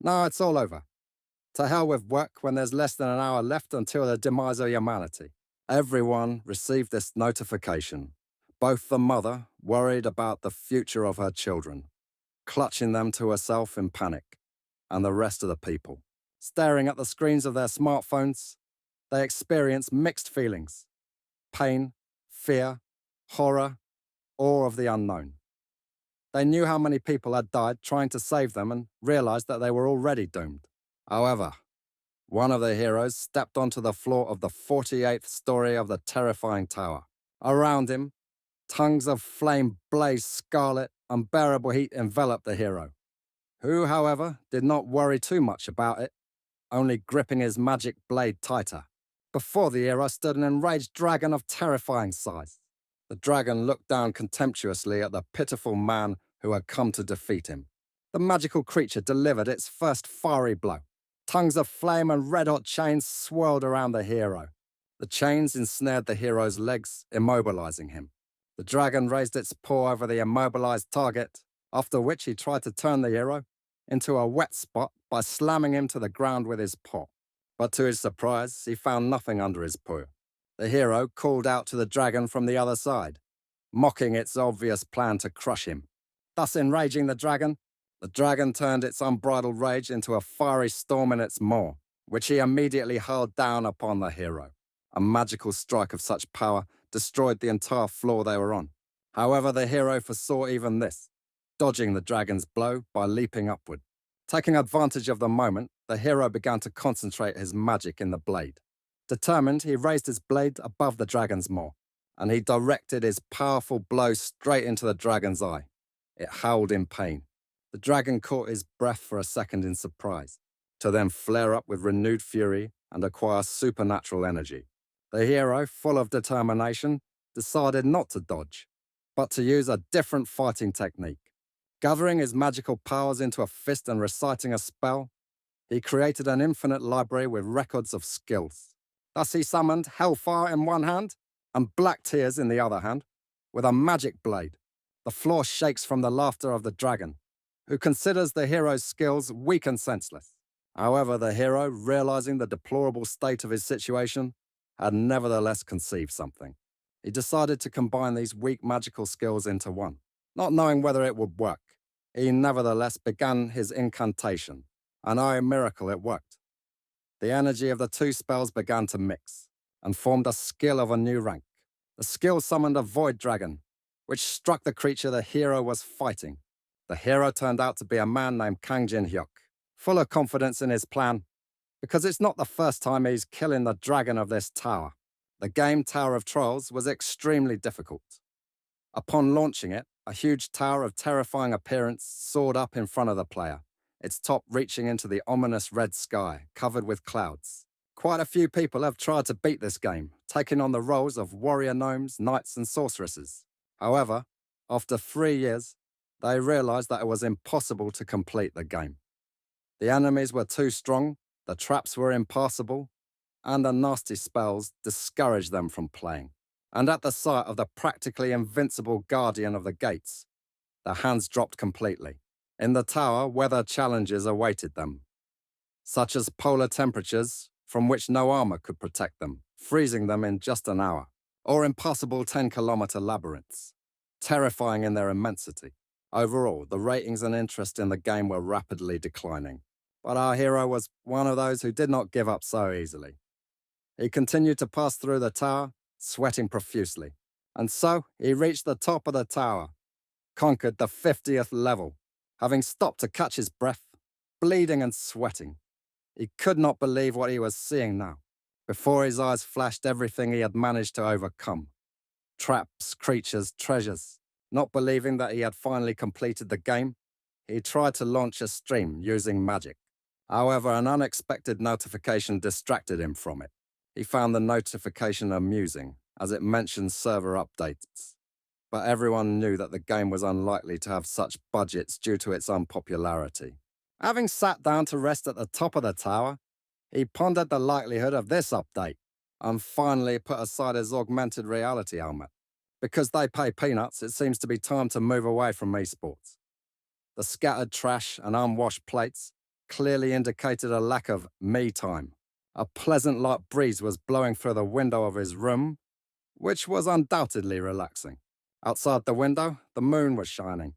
No, it's all over. To hell with work when there's less than an hour left until the demise of humanity. Everyone received this notification. Both the mother, worried about the future of her children, clutching them to herself in panic, and the rest of the people. Staring at the screens of their smartphones, they experienced mixed feelings: pain, fear, horror, awe of the unknown. They knew how many people had died trying to save them and realized that they were already doomed. However, one of the heroes stepped onto the floor of the 48th story of the terrifying tower. Around him, tongues of flame blazed scarlet, unbearable heat enveloped the hero, who, however, did not worry too much about it, only gripping his magic blade tighter. Before the hero stood an enraged dragon of terrifying size. The dragon looked down contemptuously at the pitiful man who had come to defeat him. The magical creature delivered its first fiery blow. Tongues of flame and red-hot chains swirled around the hero. The chains ensnared the hero's legs, immobilizing him. The dragon raised its paw over the immobilized target, after which he tried to turn the hero into a wet spot by slamming him to the ground with his paw. But to his surprise, he found nothing under his paw. The hero called out to the dragon from the other side, mocking its obvious plan to crush him. Thus enraging the dragon turned its unbridled rage into a fiery storm in its maw, which he immediately hurled down upon the hero. A magical strike of such power destroyed the entire floor they were on. However, the hero foresaw even this, dodging the dragon's blow by leaping upward. Taking advantage of the moment, the hero began to concentrate his magic in the blade. Determined, he raised his blade above the dragon's maw, and he directed his powerful blow straight into the dragon's eye. It howled in pain. The dragon caught his breath for a second in surprise, to then flare up with renewed fury and acquire supernatural energy. The hero, full of determination, decided not to dodge, but to use a different fighting technique. Gathering his magical powers into a fist and reciting a spell, he created an infinite library with records of skills. Thus he summoned hellfire in one hand and black tears in the other hand, with a magic blade. The floor shakes from the laughter of the dragon, who considers the hero's skills weak and senseless. However, the hero, realizing the deplorable state of his situation, had nevertheless conceived something. He decided to combine these weak magical skills into one. Not knowing whether it would work, he nevertheless began his incantation, and oh miracle, it worked. The energy of the two spells began to mix, and formed a skill of a new rank. The skill summoned a void dragon, which struck the creature the hero was fighting. The hero turned out to be a man named Kang Jin-hyuk, full of confidence in his plan, because it's not the first time he's killing the dragon of this tower. The game Tower of Trolls was extremely difficult. Upon launching it, a huge tower of terrifying appearance soared up in front of the player, its top reaching into the ominous red sky, covered with clouds. Quite a few people have tried to beat this game, taking on the roles of warrior gnomes, knights, and sorceresses. However, after 3 years, they realized that it was impossible to complete the game. The enemies were too strong, the traps were impassable, and the nasty spells discouraged them from playing. And at the sight of the practically invincible guardian of the gates, their hands dropped completely. In the tower, weather challenges awaited them, such as polar temperatures from which no armor could protect them, freezing them in just an hour, or impassable 10-kilometer labyrinths, terrifying in their immensity. Overall, the ratings and interest in the game were rapidly declining, but our hero was one of those who did not give up so easily. He continued to pass through the tower, sweating profusely, and so he reached the top of the tower, conquered the 50th level, having stopped to catch his breath, bleeding and sweating. He could not believe what he was seeing now. Before his eyes flashed everything he had managed to overcome. Traps, creatures, treasures. Not believing that he had finally completed the game, he tried to launch a stream using magic. However, an unexpected notification distracted him from it. He found the notification amusing, as it mentioned server updates. But everyone knew that the game was unlikely to have such budgets due to its unpopularity. Having sat down to rest at the top of the tower, he pondered the likelihood of this update, and finally put aside his augmented reality helmet. Because they pay peanuts, it seems to be time to move away from esports. The scattered trash and unwashed plates clearly indicated a lack of me time. A pleasant light breeze was blowing through the window of his room, which was undoubtedly relaxing. Outside the window, the moon was shining,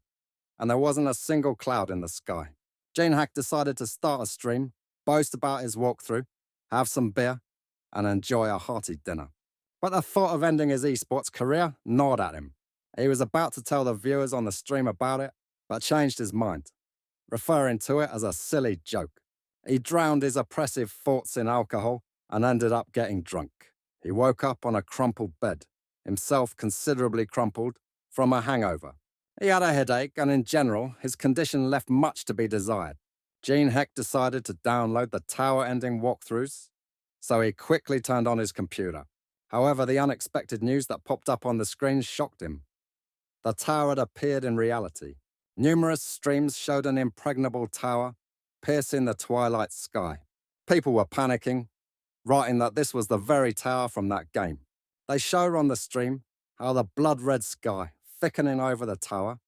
and there wasn't a single cloud in the sky. Gene Hack decided to start a stream, boast about his walkthrough, have some beer, and enjoy a hearty dinner. But the thought of ending his esports career gnawed at him. He was about to tell the viewers on the stream about it, but changed his mind, referring to it as a silly joke. He drowned his oppressive thoughts in alcohol and ended up getting drunk. He woke up on a crumpled bed, himself considerably crumpled from a hangover. He had a headache, and in general, his condition left much to be desired. Gene Heck decided to download the tower-ending walkthroughs, so he quickly turned on his computer. However, the unexpected news that popped up on the screen shocked him. The tower had appeared in reality. Numerous streams showed an impregnable tower piercing the twilight sky. People were panicking, writing that this was the very tower from that game. They showed on the stream how the blood-red sky, thickening over the tower,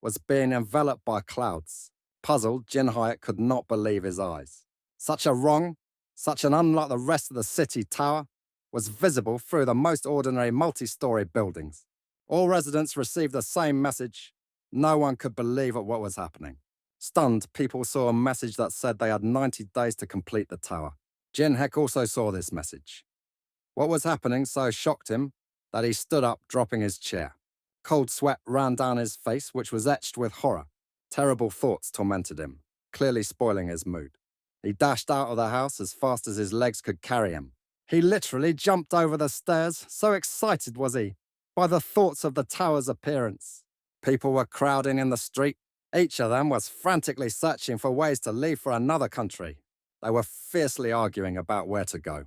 was being enveloped by clouds. Puzzled, Jin Hyuk could not believe his eyes. Such a wrong, such an unlike the rest of the city tower, was visible through the most ordinary multi-story buildings. All residents received the same message. No one could believe at what was happening. Stunned, people saw a message that said they had 90 days to complete the tower. Jin Heck also saw this message. What was happening so shocked him that he stood up, dropping his chair. Cold sweat ran down his face, which was etched with horror. Terrible thoughts tormented him, clearly spoiling his mood. He dashed out of the house as fast as his legs could carry him. He literally jumped over the stairs, so excited was he by the thoughts of the tower's appearance. People were crowding in the street. Each of them was frantically searching for ways to leave for another country. They were fiercely arguing about where to go.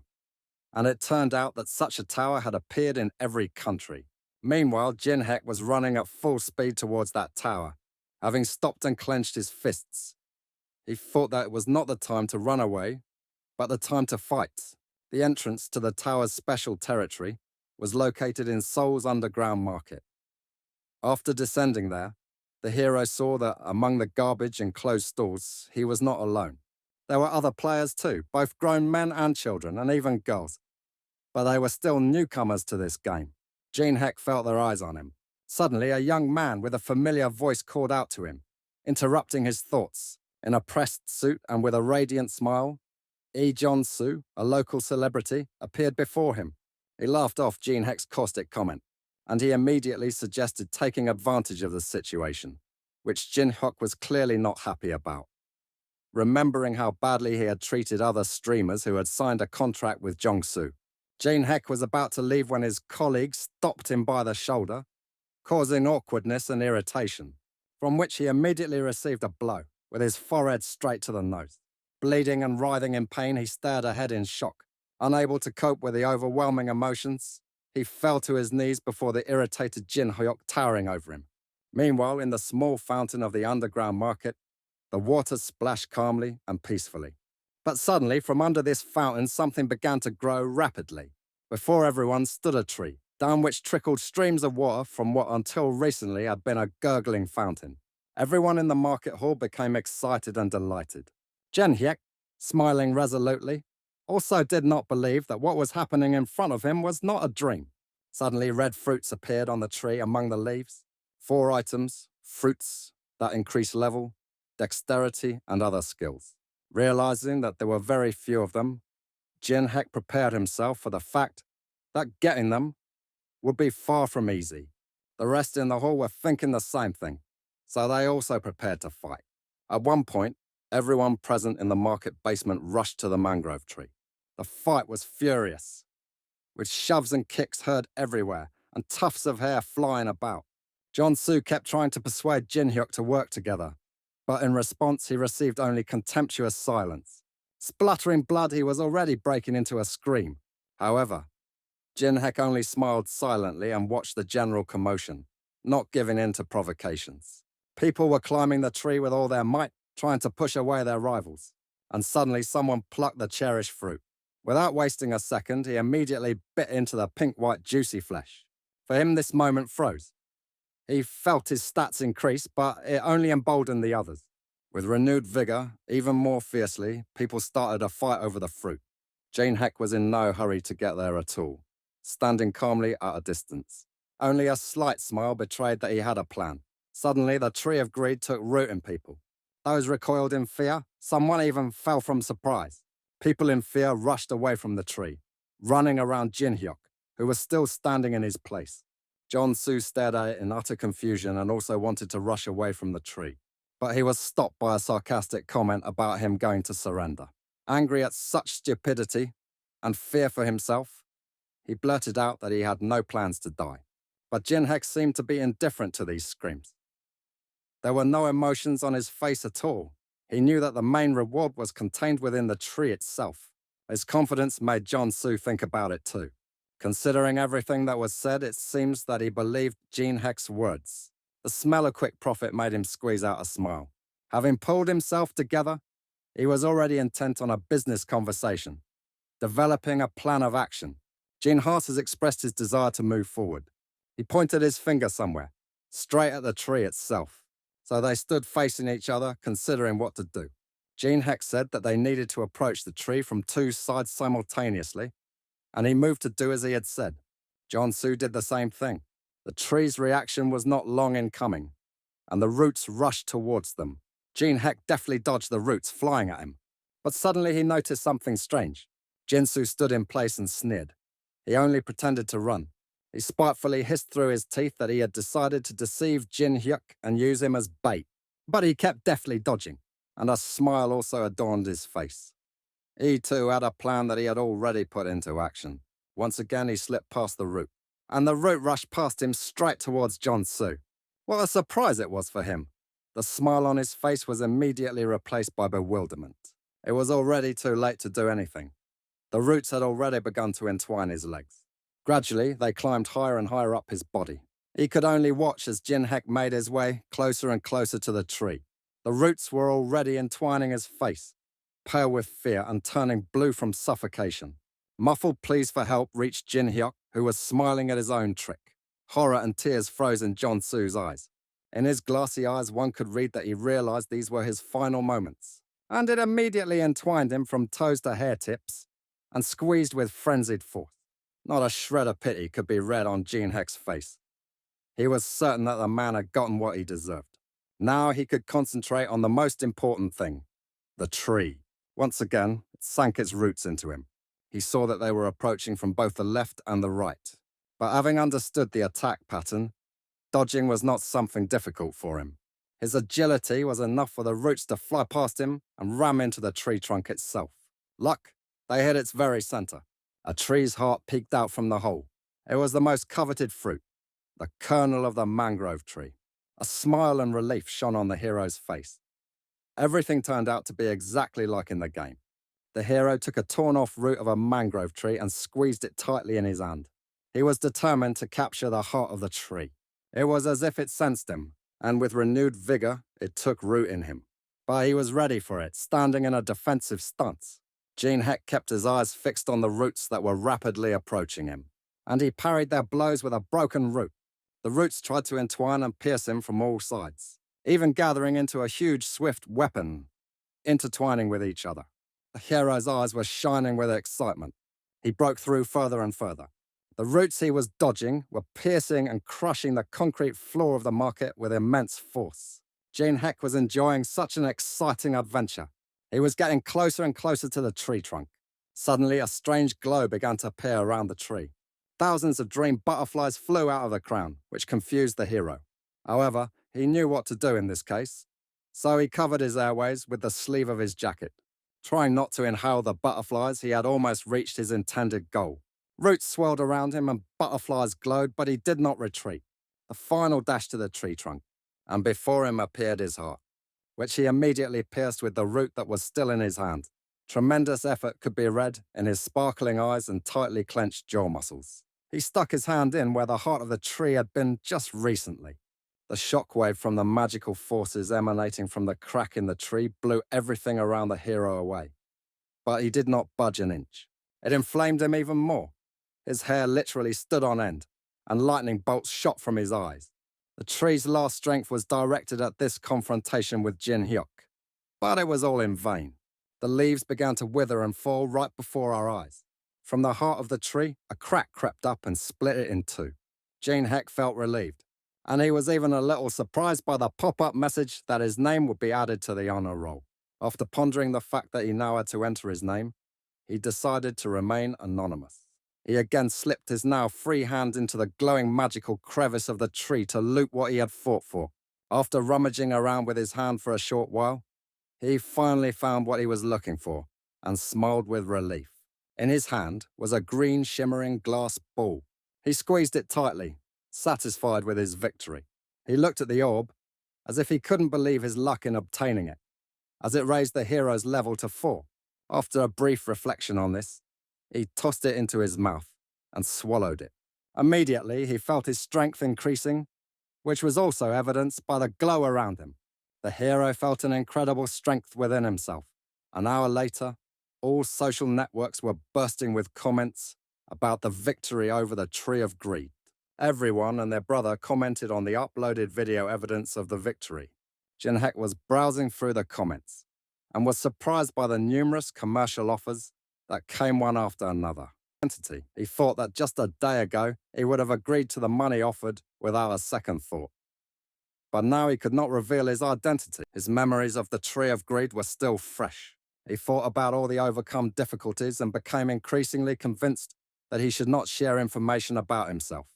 And it turned out that such a tower had appeared in every country. Meanwhile, Jin Heck was running at full speed towards that tower, having stopped and clenched his fists. He thought that it was not the time to run away, but the time to fight. The entrance to the tower's special territory was located in Seoul's underground market. After descending there, the hero saw that among the garbage and closed stalls, he was not alone. There were other players too, both grown men and children, and even girls. But they were still newcomers to this game. Gene Heck felt their eyes on him. Suddenly, a young man with a familiar voice called out to him, interrupting his thoughts. In a pressed suit and with a radiant smile, Lee Jong-soo, a local celebrity, appeared before him. He laughed off Gene Heck's caustic comment, and he immediately suggested taking advantage of the situation, which Jin Hyuk was clearly not happy about. Remembering how badly he had treated other streamers who had signed a contract with Jong-soo, Gene Heck was about to leave when his colleague stopped him by the shoulder, causing awkwardness and irritation, from which he immediately received a blow, with his forehead straight to the nose. Bleeding and writhing in pain, he stared ahead in shock. Unable to cope with the overwhelming emotions, he fell to his knees before the irritated Jin Hyuk towering over him. Meanwhile, in the small fountain of the underground market, the water splashed calmly and peacefully. But suddenly, from under this fountain, something began to grow rapidly. Before everyone stood a tree, down which trickled streams of water from what until recently had been a gurgling fountain. Everyone in the market hall became excited and delighted. Jin Hyuk, smiling resolutely, also did not believe that what was happening in front of him was not a dream. Suddenly, red fruits appeared on the tree among the leaves. 4 items, fruits that increase level, dexterity, and other skills. Realizing that there were very few of them, Jin Heck prepared himself for the fact that getting them would be far from easy. The rest in the hall were thinking the same thing, so they also prepared to fight. At one point, everyone present in the market basement rushed to the mangrove tree. The fight was furious, with shoves and kicks heard everywhere and tufts of hair flying about. Jong-soo kept trying to persuade Jin Hyuk to work together, but in response he received only contemptuous silence. Spluttering blood, he was already breaking into a scream. However, Jin Heck only smiled silently and watched the general commotion, not giving in to provocations. People were climbing the tree with all their might, trying to push away their rivals, and suddenly someone plucked the cherished fruit. Without wasting a second, he immediately bit into the pink-white juicy flesh. For him, this moment froze. He felt his stats increase, but it only emboldened the others. With renewed vigor, even more fiercely, people started a fight over the fruit. Jane Heck was in no hurry to get there at all, standing calmly at a distance. Only a slight smile betrayed that he had a plan. Suddenly, the tree of greed took root in people. Those recoiled in fear, someone even fell from surprise. People in fear rushed away from the tree, running around Jin Hyuk, who was still standing in his place. John Su stared at it in utter confusion and also wanted to rush away from the tree. But he was stopped by a sarcastic comment about him going to surrender. Angry at such stupidity and fear for himself, he blurted out that he had no plans to die. But Jin Heck seemed to be indifferent to these screams. There were no emotions on his face at all. He knew that the main reward was contained within the tree itself. His confidence made John Su think about it too. Considering everything that was said, it seems that he believed Jin Heck's words. The smell of quick profit made him squeeze out a smile. Having pulled himself together, he was already intent on a business conversation, developing a plan of action. Jin Haas has expressed his desire to move forward. He pointed his finger somewhere, straight at the tree itself. So they stood facing each other, considering what to do. Jin Heck said that they needed to approach the tree from two sides simultaneously, and he moved to do as he had said. John Su did the same thing. The tree's reaction was not long in coming, and the roots rushed towards them. Jin Heck deftly dodged the roots flying at him. But suddenly he noticed something strange. Jin Su stood in place and sneered. He only pretended to run. He spitefully hissed through his teeth that he had decided to deceive Jin Hyuk and use him as bait. But he kept deftly dodging, and a smile also adorned his face. He too had a plan that he had already put into action. Once again he slipped past the root, and the root rushed past him straight towards John Su. What a surprise it was for him. The smile on his face was immediately replaced by bewilderment. It was already too late to do anything. The roots had already begun to entwine his legs. Gradually, they climbed higher and higher up his body. He could only watch as Jin Heck made his way closer and closer to the tree. The roots were already entwining his face, pale with fear and turning blue from suffocation. Muffled pleas for help reached Jin Hyuk, who was smiling at his own trick. Horror and tears froze in John Su's eyes. In his glassy eyes, one could read that he realized these were his final moments. And it immediately entwined him from toes to hair tips and squeezed with frenzied force. Not a shred of pity could be read on Jin Heck's face. He was certain that the man had gotten what he deserved. Now he could concentrate on the most important thing, the tree. Once again, it sank its roots into him. He saw that they were approaching from both the left and the right. But having understood the attack pattern, dodging was not something difficult for him. His agility was enough for the roots to fly past him and ram into the tree trunk itself. Luck, they hit its very center. A tree's heart peeked out from the hole. It was the most coveted fruit, the kernel of the mangrove tree. A smile and relief shone on the hero's face. Everything turned out to be exactly like in the game. The hero took a torn-off root of a mangrove tree and squeezed it tightly in his hand. He was determined to capture the heart of the tree. It was as if it sensed him, and with renewed vigor, it took root in him. But he was ready for it, standing in a defensive stance. Jin Heck kept his eyes fixed on the roots that were rapidly approaching him, and he parried their blows with a broken root. The roots tried to entwine and pierce him from all sides, even gathering into a huge, swift weapon, intertwining with each other. The hero's eyes were shining with excitement. He broke through further and further. The roots he was dodging were piercing and crushing the concrete floor of the market with immense force. Jin Heck was enjoying such an exciting adventure. He was getting closer and closer to the tree trunk. Suddenly, a strange glow began to appear around the tree. Thousands of dream butterflies flew out of the crown, which confused the hero. However, he knew what to do in this case, so he covered his airways with the sleeve of his jacket. Trying not to inhale the butterflies, he had almost reached his intended goal. Roots swirled around him and butterflies glowed, but he did not retreat. The final dash to the tree trunk, and before him appeared his heart, which he immediately pierced with the root that was still in his hand. Tremendous effort could be read in his sparkling eyes and tightly clenched jaw muscles. He stuck his hand in where the heart of the tree had been just recently. The shockwave from the magical forces emanating from the crack in the tree blew everything around the hero away. But he did not budge an inch. It inflamed him even more. His hair literally stood on end, and lightning bolts shot from his eyes. The tree's last strength was directed at this confrontation with Jin Hyuk. But it was all in vain. The leaves began to wither and fall right before our eyes. From the heart of the tree, a crack crept up and split it in two. Gene Heck felt relieved, and he was even a little surprised by the pop-up message that his name would be added to the honor roll. After pondering the fact that he now had to enter his name, he decided to remain anonymous. He again slipped his now free hand into the glowing magical crevice of the tree to loot what he had fought for. After rummaging around with his hand for a short while, he finally found what he was looking for and smiled with relief. In his hand was a green shimmering glass ball. He squeezed it tightly, satisfied with his victory. He looked at the orb as if he couldn't believe his luck in obtaining it, as it raised the hero's level to 4. After a brief reflection on this, he tossed it into his mouth and swallowed it. Immediately, he felt his strength increasing, which was also evidenced by the glow around him. The hero felt an incredible strength within himself. An hour later, all social networks were bursting with comments about the victory over the Tree of Greed. Everyone and their brother commented on the uploaded video evidence of the victory. Jin Heck was browsing through the comments and was surprised by the numerous commercial offers that came one after another. He thought that just a day ago he would have agreed to the money offered without a second thought. But now he could not reveal his identity. His memories of the Tree of Greed were still fresh. He thought about all the overcome difficulties and became increasingly convinced that he should not share information about himself.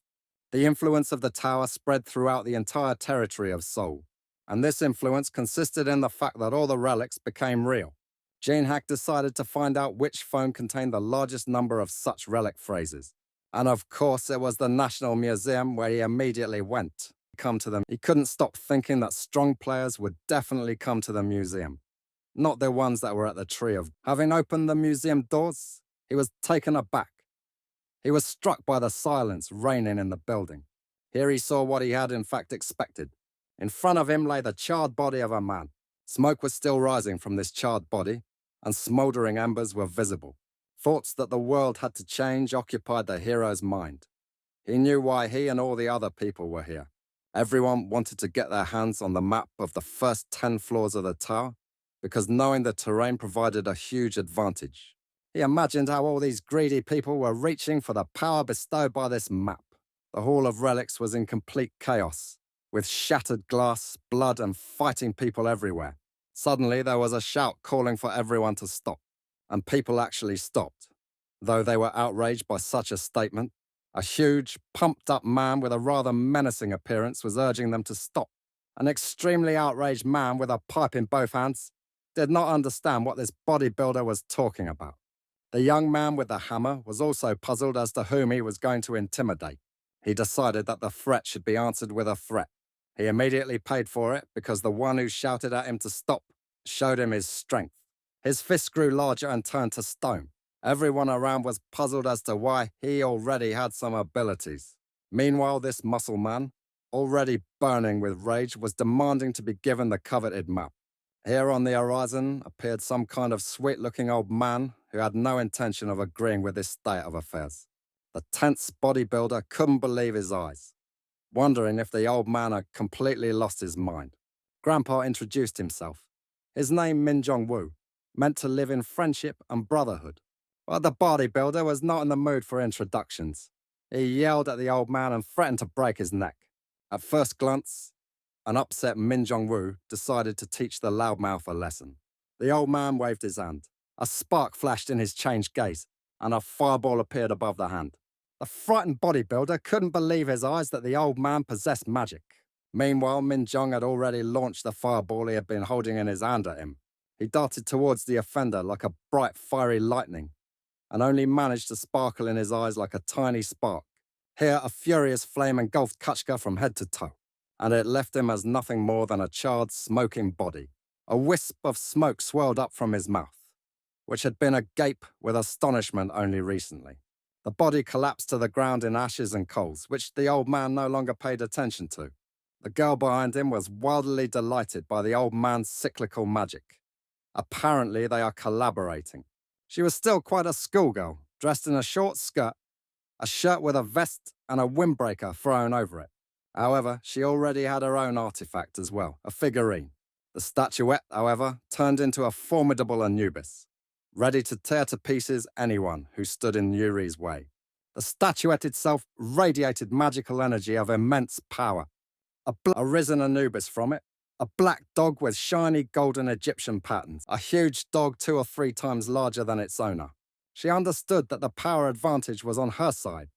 The influence of the tower spread throughout the entire territory of Seoul, and this influence consisted in the fact that all the relics became real. Gene Hack decided to find out which phone contained the largest number of such relic phrases. And of course, it was the National Museum where he immediately went. He couldn't stop thinking that strong players would definitely come to the museum, not the ones that were at the Tree of. Having opened the museum doors, he was taken aback. He was struck by the silence reigning in the building. Here he saw what he had in fact expected. In front of him lay the charred body of a man. Smoke was still rising from this charred body, and smouldering embers were visible. Thoughts that the world had to change occupied the hero's mind. He knew why he and all the other people were here. Everyone wanted to get their hands on the map of the first 10 floors of the tower, because knowing the terrain provided a huge advantage. He imagined how all these greedy people were reaching for the power bestowed by this map. The Hall of Relics was in complete chaos, with shattered glass, blood, and fighting people everywhere. Suddenly, there was a shout calling for everyone to stop, and people actually stopped. Though they were outraged by such a statement, a huge, pumped-up man with a rather menacing appearance was urging them to stop. An extremely outraged man with a pipe in both hands did not understand what this bodybuilder was talking about. The young man with the hammer was also puzzled as to whom he was going to intimidate. He decided that the threat should be answered with a threat. He immediately paid for it because the one who shouted at him to stop showed him his strength. His fists grew larger and turned to stone. Everyone around was puzzled as to why he already had some abilities. Meanwhile, this muscle man, already burning with rage, was demanding to be given the coveted map. Here on the horizon appeared some kind of sweet-looking old man who had no intention of agreeing with this state of affairs. The tense bodybuilder couldn't believe his eyes, wondering if the old man had completely lost his mind. Grandpa introduced himself. His name, Min Jong-woo, meant to live in friendship and brotherhood. But the bodybuilder was not in the mood for introductions. He yelled at the old man and threatened to break his neck. At first glance, an upset Min Jong-woo decided to teach the loudmouth a lesson. The old man waved his hand. A spark flashed in his changed gaze, and a fireball appeared above the hand. The frightened bodybuilder couldn't believe his eyes that the old man possessed magic. Meanwhile, Min Jong had already launched the fireball he had been holding in his hand at him. He darted towards the offender like a bright, fiery lightning, and only managed to sparkle in his eyes like a tiny spark. Here, a furious flame engulfed Kachka from head to toe, and it left him as nothing more than a charred, smoking body. A wisp of smoke swirled up from his mouth, which had been agape with astonishment only recently. The body collapsed to the ground in ashes and coals, which the old man no longer paid attention to. The girl behind him was wildly delighted by the old man's cyclical magic. Apparently, they are collaborating. She was still quite a schoolgirl, dressed in a short skirt, a shirt with a vest and a windbreaker thrown over it. However, she already had her own artifact as well, a figurine. The statuette, however, turned into a formidable Anubis, ready to tear to pieces anyone who stood in Yuri's way. The statuette itself radiated magical energy of immense power. A risen Anubis from it, a black dog with shiny golden Egyptian patterns, a huge dog 2 or 3 times larger than its owner. She understood that the power advantage was on her side.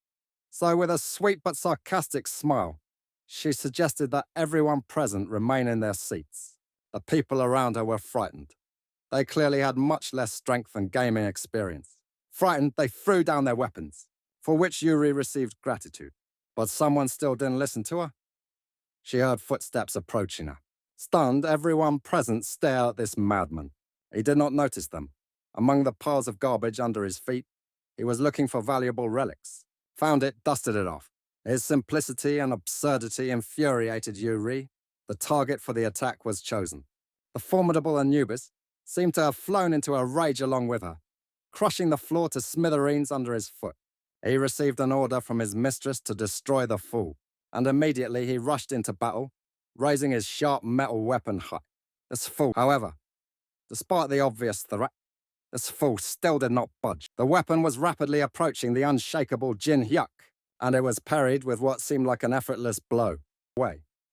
So with a sweet but sarcastic smile, she suggested that everyone present remain in their seats. The people around her were frightened. They clearly had much less strength and gaming experience. Frightened, they threw down their weapons, for which Yuri received gratitude. But someone still didn't listen to her. She heard footsteps approaching her. Stunned, everyone present stared at this madman. He did not notice them. Among the piles of garbage under his feet, he was looking for valuable relics. Found it, dusted it off. His simplicity and absurdity infuriated Yuri. The target for the attack was chosen. The formidable Anubis seemed to have flown into a rage along with her, crushing the floor to smithereens under his foot. He received an order from his mistress to destroy the fool, and immediately he rushed into battle, raising his sharp metal weapon high. This fool, however, despite the obvious threat, this fool still did not budge. The weapon was rapidly approaching the unshakable Jin Hyuk, and it was parried with what seemed like an effortless blow.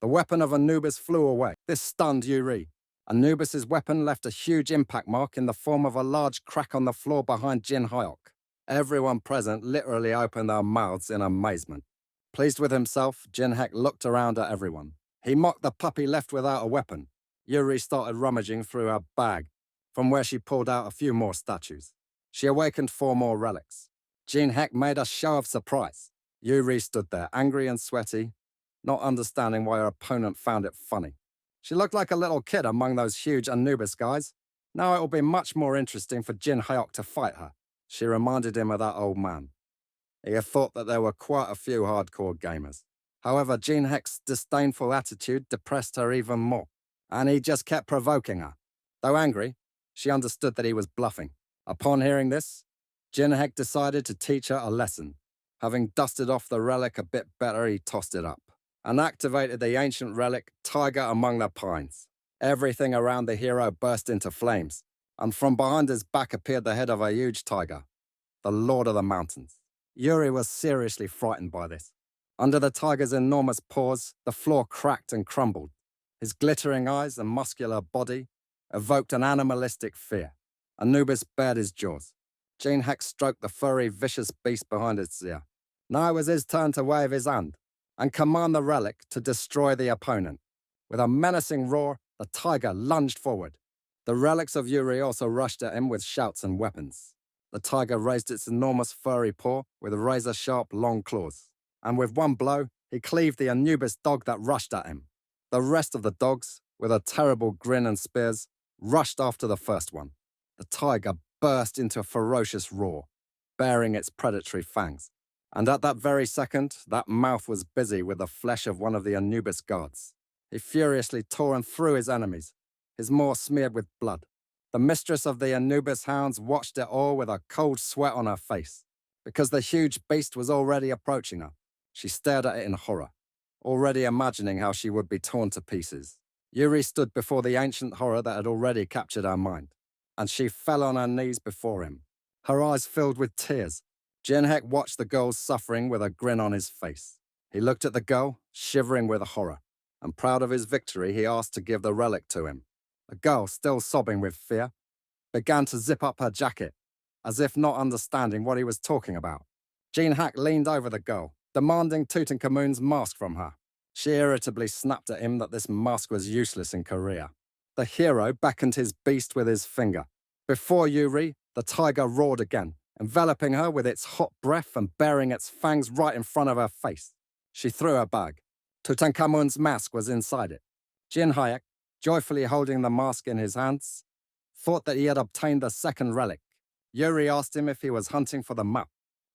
The weapon of Anubis flew away. This stunned Yuri. Anubis's weapon left a huge impact mark in the form of a large crack on the floor behind Jin Hyuk. Everyone present literally opened their mouths in amazement. Pleased with himself, Jin Hyuk looked around at everyone. He mocked the puppy left without a weapon. Yuri started rummaging through her bag, from where she pulled out a few more statues. She awakened 4 more relics. Jin Hyuk made a show of surprise. Yuri stood there, angry and sweaty, not understanding why her opponent found it funny. She looked like a little kid among those huge Anubis guys. Now it will be much more interesting for Jin Hyuk to fight her. She reminded him of that old man. He had thought that there were quite a few hardcore gamers. However, Jin Hyuk's disdainful attitude depressed her even more, and he just kept provoking her. Though angry, she understood that he was bluffing. Upon hearing this, Jin Hyuk decided to teach her a lesson. Having dusted off the relic a bit better, he tossed it up and activated the ancient relic, Tiger Among the Pines. Everything around the hero burst into flames, and from behind his back appeared the head of a huge tiger, the Lord of the Mountains. Yuri was seriously frightened by this. Under the tiger's enormous paws, the floor cracked and crumbled. His glittering eyes and muscular body evoked an animalistic fear. Anubis bared his jaws. Jin Hyuk stroked the furry, vicious beast behind its ear. Now it was his turn to wave his hand and command the relic to destroy the opponent. With a menacing roar, the tiger lunged forward. The relics of Yuri also rushed at him with shouts and weapons. The tiger raised its enormous furry paw with razor-sharp long claws, and with one blow, he cleaved the Anubis dog that rushed at him. The rest of the dogs, with a terrible grin and spears, rushed after the first one. The tiger burst into a ferocious roar, baring its predatory fangs. And at that very second, that mouth was busy with the flesh of one of the Anubis guards. He furiously tore and threw his enemies, his maw smeared with blood. The mistress of the Anubis hounds watched it all with a cold sweat on her face. Because the huge beast was already approaching her, she stared at it in horror, already imagining how she would be torn to pieces. Yuri stood before the ancient horror that had already captured her mind, and she fell on her knees before him, her eyes filled with tears. Jin Hyuk watched the girl's suffering with a grin on his face. He looked at the girl, shivering with horror, and proud of his victory, he asked to give the relic to him. The girl, still sobbing with fear, began to zip up her jacket, as if not understanding what he was talking about. Jin Hyuk leaned over the girl, demanding Tutankhamun's mask from her. She irritably snapped at him that this mask was useless in Korea. The hero beckoned his beast with his finger. Before Yuri, the tiger roared again, enveloping her with its hot breath and baring its fangs right in front of her face. She threw her bag. Tutankhamun's mask was inside it. Jin Hyuk, joyfully holding the mask in his hands, thought that he had obtained the second relic. Yuri asked him if he was hunting for the map,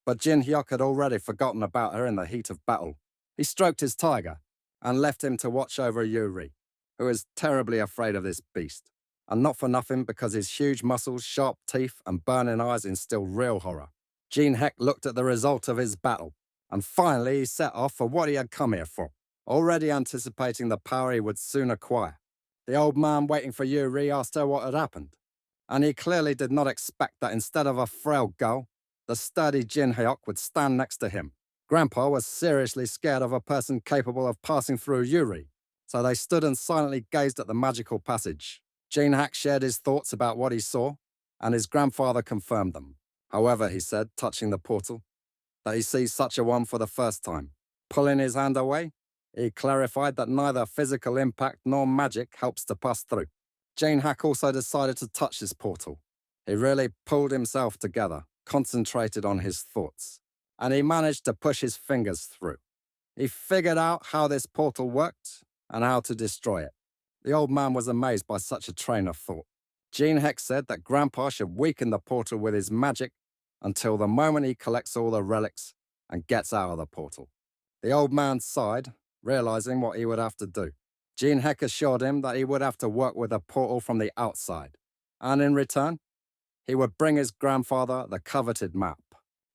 but Jin Hyuk had already forgotten about her in the heat of battle. He stroked his tiger and left him to watch over Yuri, who was terribly afraid of this beast. And not for nothing, because his huge muscles, sharp teeth, and burning eyes instilled real horror. Jin Hyuk looked at the result of his battle, and finally he set off for what he had come here for, already anticipating the power he would soon acquire. The old man waiting for Yuri asked her what had happened, and he clearly did not expect that instead of a frail girl, the sturdy Jin Hyuk would stand next to him. Grandpa was seriously scared of a person capable of passing through Yuri, so they stood and silently gazed at the magical passage. Jin Hak shared his thoughts about what he saw, and his grandfather confirmed them. However, he said, touching the portal, that he sees such a one for the first time. Pulling his hand away, he clarified that neither physical impact nor magic helps to pass through. Jin Hak also decided to touch this portal. He really pulled himself together, concentrated on his thoughts, and he managed to push his fingers through. He figured out how this portal worked and how to destroy it. The old man was amazed by such a train of thought. Jin Hak said that Grandpa should weaken the portal with his magic until the moment he collects all the relics and gets out of the portal. The old man sighed, realizing what he would have to do. Jin Hak assured him that he would have to work with the portal from the outside, and in return, he would bring his grandfather the coveted map.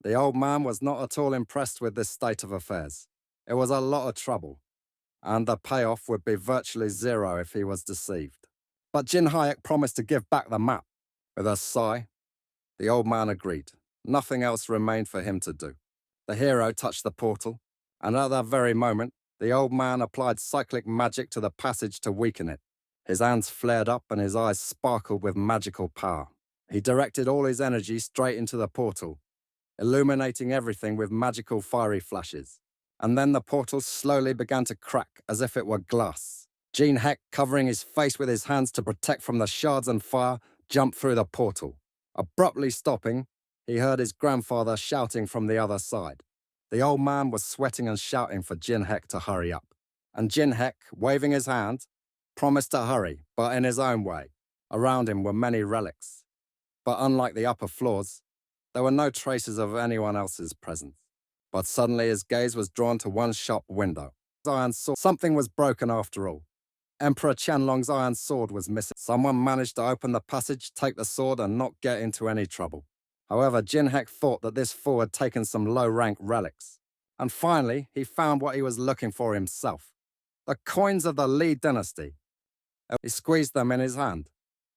The old man was not at all impressed with this state of affairs. It was a lot of trouble, and the payoff would be virtually zero if he was deceived. But Jin Hyuk promised to give back the map. With a sigh, the old man agreed. Nothing else remained for him to do. The hero touched the portal, and at that very moment, the old man applied cyclic magic to the passage to weaken it. His hands flared up and his eyes sparkled with magical power. He directed all his energy straight into the portal, illuminating everything with magical fiery flashes. And then the portal slowly began to crack as if it were glass. Jin Hak, covering his face with his hands to protect from the shards and fire, jumped through the portal. Abruptly stopping, he heard his grandfather shouting from the other side. The old man was sweating and shouting for Jin Hak to hurry up. And Jin Hak, waving his hand, promised to hurry, but in his own way. Around him were many relics. But unlike the upper floors, there were no traces of anyone else's presence. But suddenly his gaze was drawn to one shop window. Iron sword. Something was broken after all. Emperor Qianlong's iron sword was missing. Someone managed to open the passage, take the sword, and not get into any trouble. However, Jin Hak thought that this fool had taken some low-rank relics. And finally, he found what he was looking for himself. The coins of the Li dynasty. He squeezed them in his hand.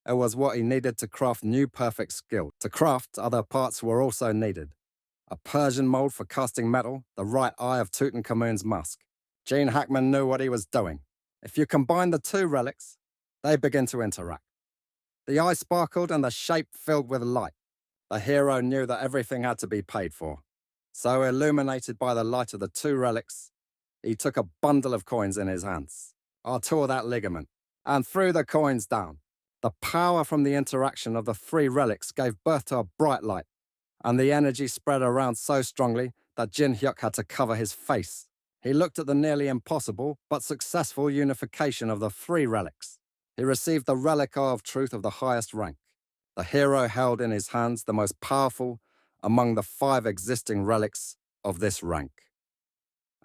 It was what he needed to craft new perfect skill. To craft, other parts were also needed. A Persian mold for casting metal, the right eye of Tutankhamun's mask. Gene Hackman knew what he was doing. If you combine the two relics, they begin to interact. The eye sparkled and the shape filled with light. The hero knew that everything had to be paid for. So, illuminated by the light of the two relics, he took a bundle of coins in his hands. I tore that ligament and threw the coins down. The power from the interaction of the three relics gave birth to a bright light, and the energy spread around so strongly that Jin Hyuk had to cover his face. He looked at the nearly impossible but successful unification of the three relics. He received the relic Eye of Truth of the highest rank. The hero held in his hands the most powerful among the 5 existing relics of this rank.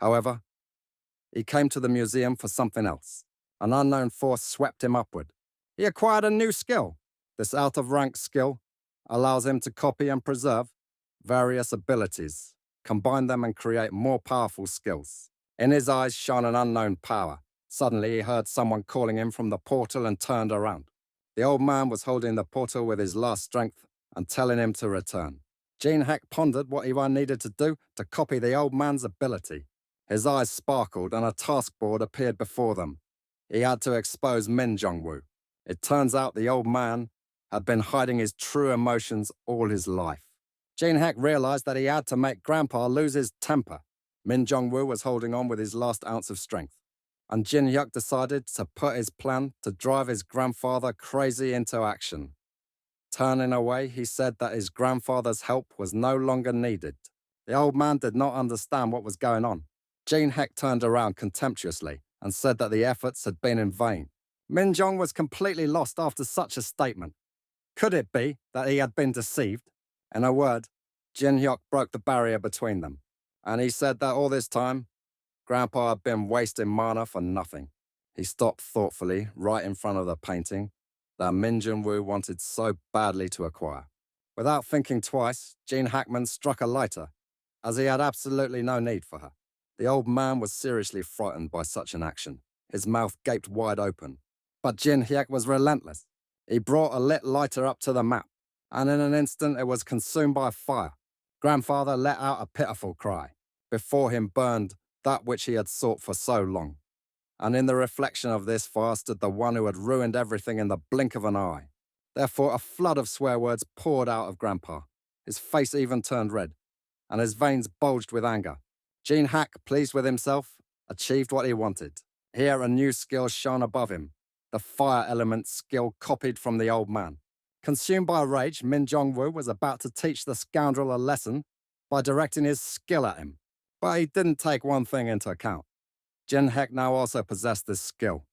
However, he came to the museum for something else. An unknown force swept him upward. He acquired a new skill. This out-of-rank skill allows him to copy and preserve various abilities, combine them and create more powerful skills. In his eyes shone an unknown power. Suddenly he heard someone calling him from the portal and turned around. The old man was holding the portal with his last strength and telling him to return. Gene Hack pondered what he needed to do to copy the old man's ability. His eyes sparkled and a task board appeared before them. He had to expose Min Jongwoo. It turns out the old man had been hiding his true emotions all his life. Gene Hack realized that he had to make Grandpa lose his temper. Min Jongwoo was holding on with his last ounce of strength, and Jin Hyuk decided to put his plan to drive his grandfather crazy into action. Turning away, he said that his grandfather's help was no longer needed. The old man did not understand what was going on. Gene Hack turned around contemptuously and said that the efforts had been in vain. Min Jong was completely lost after such a statement. Could it be that he had been deceived? In a word, Jin Hyuk broke the barrier between them, and he said that all this time, Grandpa had been wasting mana for nothing. He stopped thoughtfully right in front of the painting that Min Jong-woo wanted so badly to acquire. Without thinking twice, Gene Hackman struck a lighter, as he had absolutely no need for her. The old man was seriously frightened by such an action. His mouth gaped wide open. But Jin Hyek was relentless. He brought a lit lighter up to the map, and in an instant it was consumed by fire. Grandfather let out a pitiful cry. Before him burned that which he had sought for so long. And in the reflection of this fire stood the one who had ruined everything in the blink of an eye. Therefore a flood of swear words poured out of Grandpa. His face even turned red, and his veins bulged with anger. Gene Hack, pleased with himself, achieved what he wanted. Here a new skill shone above him, the fire element skill copied from the old man. Consumed by rage, Min Jong-woo was about to teach the scoundrel a lesson by directing his skill at him. But he didn't take one thing into account. Jin Hyek now also possessed this skill.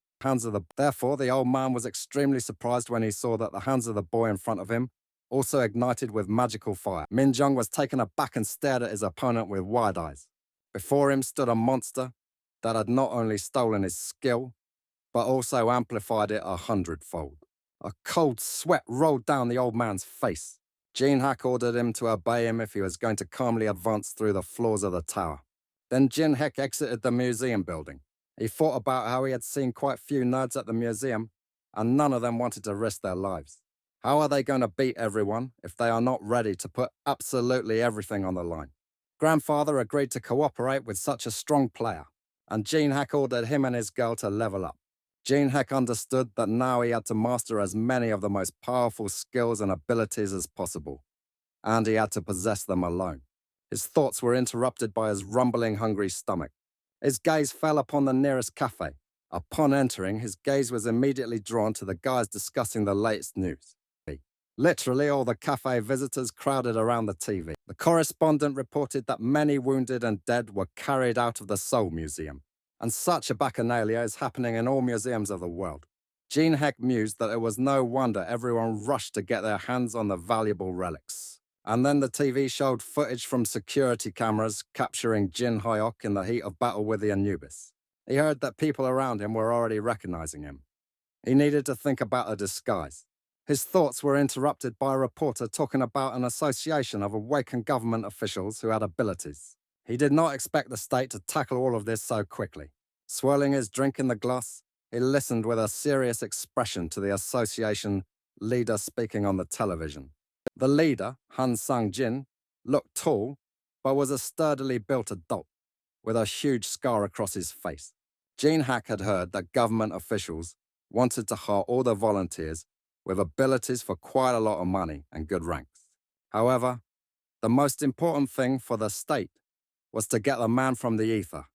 Therefore, the old man was extremely surprised when he saw that the hands of the boy in front of him also ignited with magical fire. Min Jong was taken aback and stared at his opponent with wide eyes. Before him stood a monster that had not only stolen his skill, but also amplified it 100-fold. A cold sweat rolled down the old man's face. Gene Hack ordered him to obey him if he was going to calmly advance through the floors of the tower. Then Jin Hyek exited the museum building. He thought about how he had seen quite few nerds at the museum, and none of them wanted to risk their lives. How are they going to beat everyone if they are not ready to put absolutely everything on the line? Grandfather agreed to cooperate with such a strong player, and Gene Hack ordered him and his girl to level up. Gene Hack understood that now he had to master as many of the most powerful skills and abilities as possible, and he had to possess them alone. His thoughts were interrupted by his rumbling, hungry stomach. His gaze fell upon the nearest cafe. Upon entering, his gaze was immediately drawn to the guys discussing the latest news. Literally, all the cafe visitors crowded around the TV. The correspondent reported that many wounded and dead were carried out of the Seoul Museum, and such a bacchanalia is happening in all museums of the world. Gene Hack mused that it was no wonder everyone rushed to get their hands on the valuable relics. And then the TV showed footage from security cameras capturing Jin Hyok in the heat of battle with the Anubis. He heard that people around him were already recognizing him. He needed to think about a disguise. His thoughts were interrupted by a reporter talking about an association of awakened government officials who had abilities. He did not expect the state to tackle all of this so quickly. Swirling his drink in the glass, he listened with a serious expression to the association leader speaking on the television. The leader, Han Sang-jin, looked tall, but was a sturdily built adult, with a huge scar across his face. Gene Hack had heard that government officials wanted to hire all the volunteers with abilities for quite a lot of money and good ranks. However, the most important thing for the state was to get the man from the ether.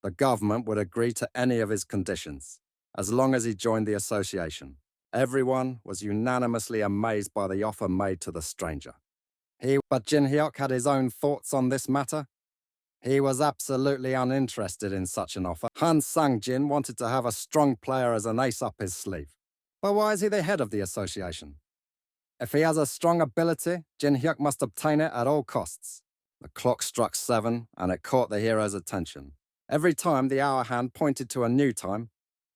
The government would agree to any of his conditions, as long as he joined the association. Everyone was unanimously amazed by the offer made to the stranger. But Jin Hyuk had his own thoughts on this matter. He was absolutely uninterested in such an offer. Han Sang-jin wanted to have a strong player as an ace up his sleeve. But why is he the head of the association? If he has a strong ability, Jin Hyuk must obtain it at all costs. The clock struck 7, and it caught the hero's attention. Every time the hour hand pointed to a new time,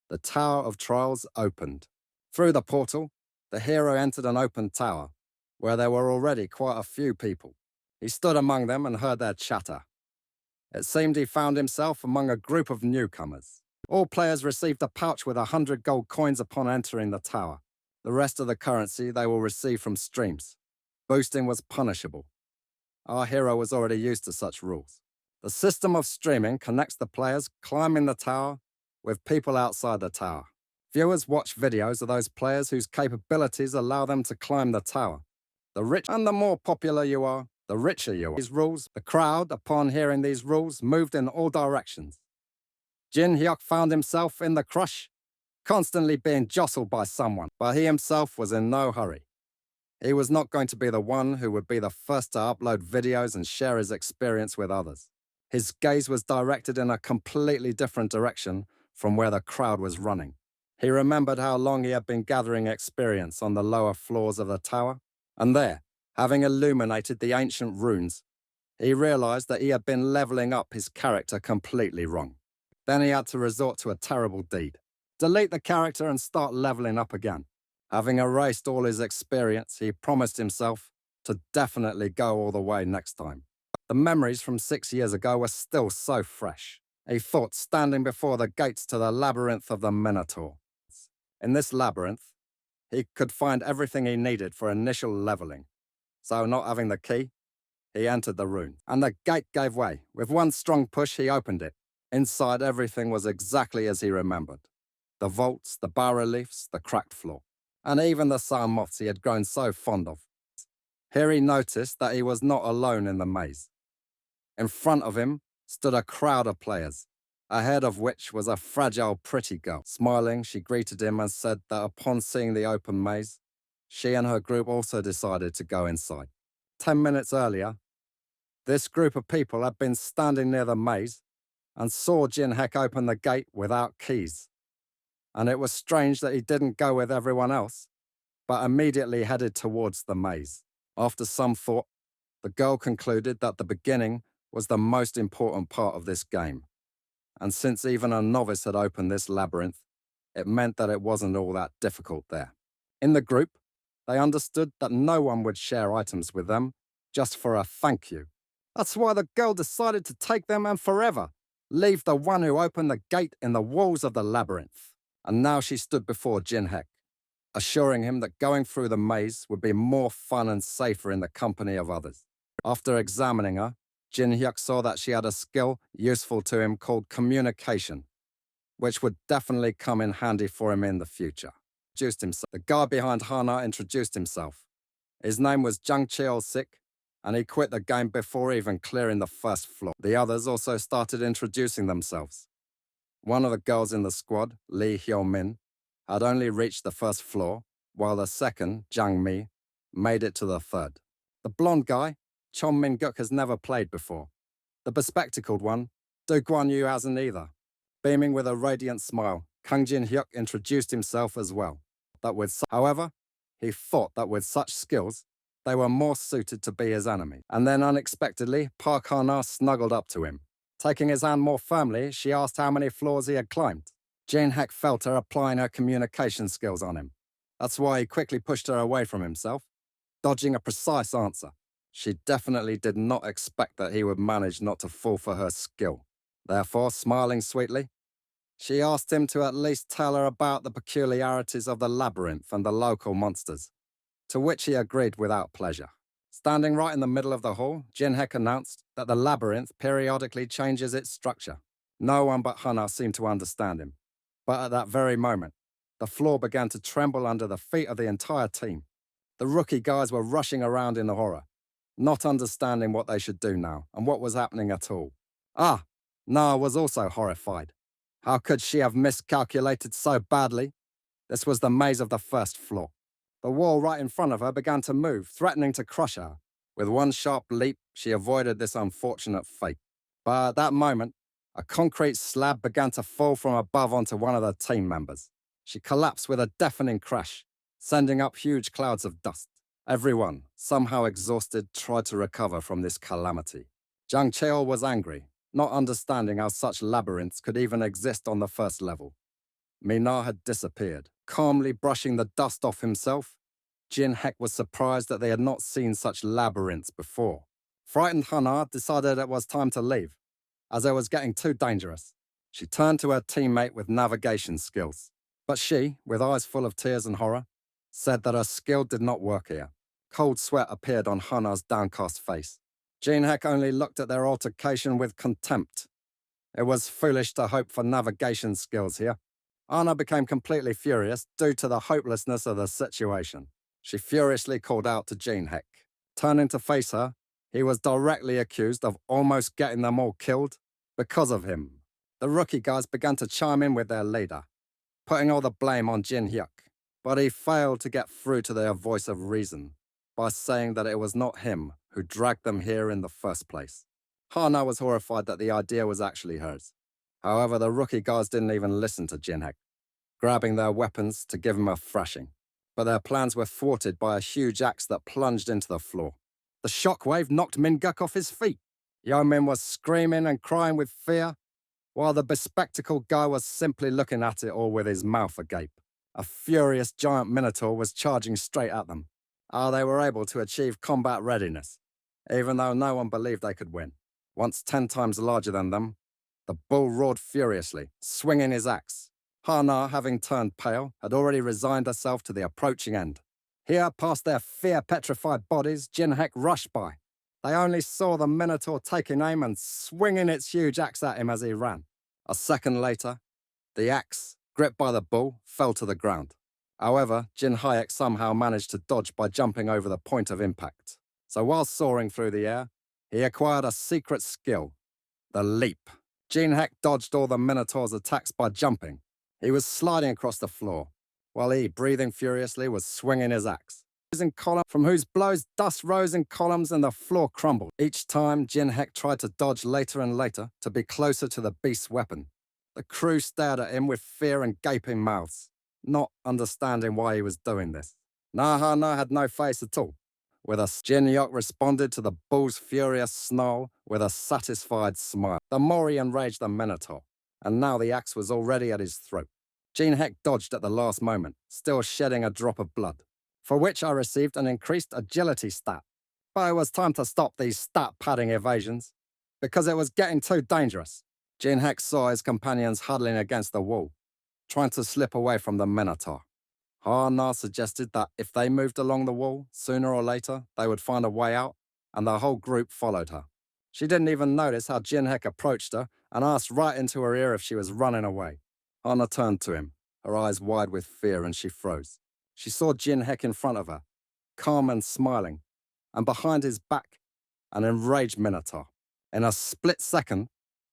the Tower of Trials opened. Through the portal, the hero entered an open tower, where there were already quite a few people. He stood among them and heard their chatter. It seemed he found himself among a group of newcomers. All players received a pouch with 100 gold coins upon entering the tower. The rest of the currency they will receive from streams. Boosting was punishable. Our hero was already used to such rules. The system of streaming connects the players climbing the tower with people outside the tower. Viewers watch videos of those players whose capabilities allow them to climb the tower. The rich and the more popular you are, the richer you are. These rules, the crowd, upon hearing these rules, moved in all directions. Jin Hyuk found himself in the crush, constantly being jostled by someone, but he himself was in no hurry. He was not going to be the one who would be the first to upload videos and share his experience with others. His gaze was directed in a completely different direction from where the crowd was running. He remembered how long he had been gathering experience on the lower floors of the tower, and there, having illuminated the ancient runes, he realized that he had been leveling up his character completely wrong. Then he had to resort to a terrible deed. Delete the character and start leveling up again. Having erased all his experience, he promised himself to definitely go all the way next time. The memories from 6 years ago were still so fresh. He thought standing before the gates to the labyrinth of the Minotaur. In this labyrinth, he could find everything he needed for initial leveling. So, not having the key, he entered the room, and the gate gave way. With one strong push, he opened it. Inside, everything was exactly as he remembered. The vaults, the bas-reliefs, the cracked floor, and even the sound moths he had grown so fond of. Here he noticed that he was not alone in the maze. In front of him stood a crowd of players, ahead of which was a fragile, pretty girl. Smiling, she greeted him and said that upon seeing the open maze, she and her group also decided to go inside. 10 minutes earlier, this group of people had been standing near the maze and saw Jinhek open the gate without keys. And it was strange that he didn't go with everyone else, but immediately headed towards the maze. After some thought, the girl concluded that the beginning was the most important part of this game. And since even a novice had opened this labyrinth, it meant that it wasn't all that difficult there. In the group, they understood that no one would share items with them just for a thank you. That's why the girl decided to take them and forever leave the one who opened the gate in the walls of the labyrinth. And now she stood before Jinhek, assuring him that going through the maze would be more fun and safer in the company of others. After examining her, Jinhyuk saw that she had a skill useful to him called communication, which would definitely come in handy for him in the future. The guy behind Hana introduced himself. His name was Jang Cheol-sik, and he quit the game before even clearing the first floor. The others also started introducing themselves. One of the girls in the squad, Lee Hyo-min, had only reached the first floor, while the second, Jang Mi, made it to the third. The blonde guy, Chon Min-guk, has never played before. The bespectacled one, Do Guan-yu, hasn't either. Beaming with a radiant smile, Kang Jin-hyuk introduced himself as well. However, he thought that with such skills, they were more suited to be his enemy. And then unexpectedly, Park Hana snuggled up to him. Taking his hand more firmly, she asked how many floors he had climbed. Jinhek felt her applying her communication skills on him. That's why he quickly pushed her away from himself, dodging a precise answer. She definitely did not expect that he would manage not to fall for her skill. Therefore, smiling sweetly, she asked him to at least tell her about the peculiarities of the labyrinth and the local monsters, to which he agreed without pleasure. Standing right in the middle of the hall, Jinhek announced that the labyrinth periodically changes its structure. No one but Hana seemed to understand him. But at that very moment, the floor began to tremble under the feet of the entire team. The rookie guys were rushing around in horror, not understanding what they should do now and what was happening at all. Na was also horrified. How could she have miscalculated so badly? This was the maze of the first floor. The wall right in front of her began to move, threatening to crush her. With one sharp leap, she avoided this unfortunate fate. But at that moment, a concrete slab began to fall from above onto one of the team members. She collapsed with a deafening crash, sending up huge clouds of dust. Everyone, somehow exhausted, tried to recover from this calamity. Jang Cheol was angry, not understanding how such labyrinths could even exist on the first level. Mina had disappeared. Calmly brushing the dust off himself, Jinhek was surprised that they had not seen such labyrinths before. Frightened Hana decided it was time to leave, as it was getting too dangerous. She turned to her teammate with navigation skills, but she, with eyes full of tears and horror, said that her skill did not work here. Cold sweat appeared on Hana's downcast face. Jinhek only looked at their altercation with contempt. It was foolish to hope for navigation skills here. Anna became completely furious due to the hopelessness of the situation. She furiously called out to Jinhek. Turning to face her, he was directly accused of almost getting them all killed because of him. The rookie guys began to chime in with their leader, putting all the blame on Jinhyuk. But he failed to get through to their voice of reason by saying that it was not him who dragged them here in the first place. Hana was horrified that the idea was actually hers. However, the rookie guys didn't even listen to Jinhek, grabbing their weapons to give him a thrashing. But their plans were thwarted by a huge axe that plunged into the floor. The shockwave knocked Min-guk off his feet. Yeomin was screaming and crying with fear, while the bespectacled guy was simply looking at it all with his mouth agape. A furious giant minotaur was charging straight at them. They were able to achieve combat readiness, even though no one believed they could win. Once 10 times larger than them, the bull roared furiously, swinging his axe. Hana, having turned pale, had already resigned herself to the approaching end. Here, past their fear-petrified bodies, Jinhek rushed by. They only saw the Minotaur taking aim and swinging its huge axe at him as he ran. A second later, the axe, gripped by the bull, fell to the ground. However, Jin Hayek somehow managed to dodge by jumping over the point of impact. So while soaring through the air, he acquired a secret skill, the leap. Jinhek dodged all the Minotaur's attacks by jumping. He was sliding across the floor, while he, breathing furiously, was swinging his axe. Column from whose blows dust rose in columns and the floor crumbled. Each time, Jinhek tried to dodge later and later to be closer to the beast's weapon. The crew stared at him with fear and gaping mouths, not understanding why he was doing this. Nahana had no face at all. With a Jin Yok responded to the bull's furious snarl with a satisfied smile. The more he enraged the Minotaur, and now the axe was already at his throat. Jinhek dodged at the last moment, still shedding a drop of blood, for which I received an increased agility stat. But it was time to stop these stat-padding evasions, because it was getting too dangerous. Jinhek saw his companions huddling against the wall, trying to slip away from the Minotaur. Hana suggested that if they moved along the wall, sooner or later, they would find a way out, and the whole group followed her. She didn't even notice how Jinhek approached her and asked right into her ear if she was running away. Hana turned to him, her eyes wide with fear, and she froze. She saw Jinhek in front of her, calm and smiling, and behind his back, an enraged Minotaur. In a split second,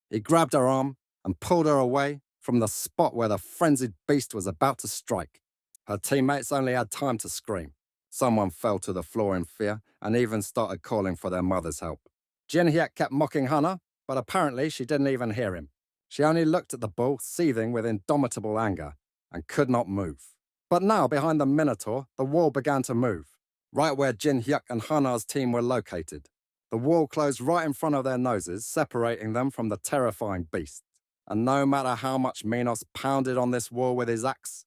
he grabbed her arm and pulled her away from the spot where the frenzied beast was about to strike. Her teammates only had time to scream. Someone fell to the floor in fear and even started calling for their mother's help. Jinhek kept mocking Hana, but apparently she didn't even hear him. She only looked at the bull, seething with indomitable anger, and could not move. But now, behind the Minotaur, the wall began to move, right where Jinhyuk and Hana's team were located. The wall closed right in front of their noses, separating them from the terrifying beast. And no matter how much Minos pounded on this wall with his axe,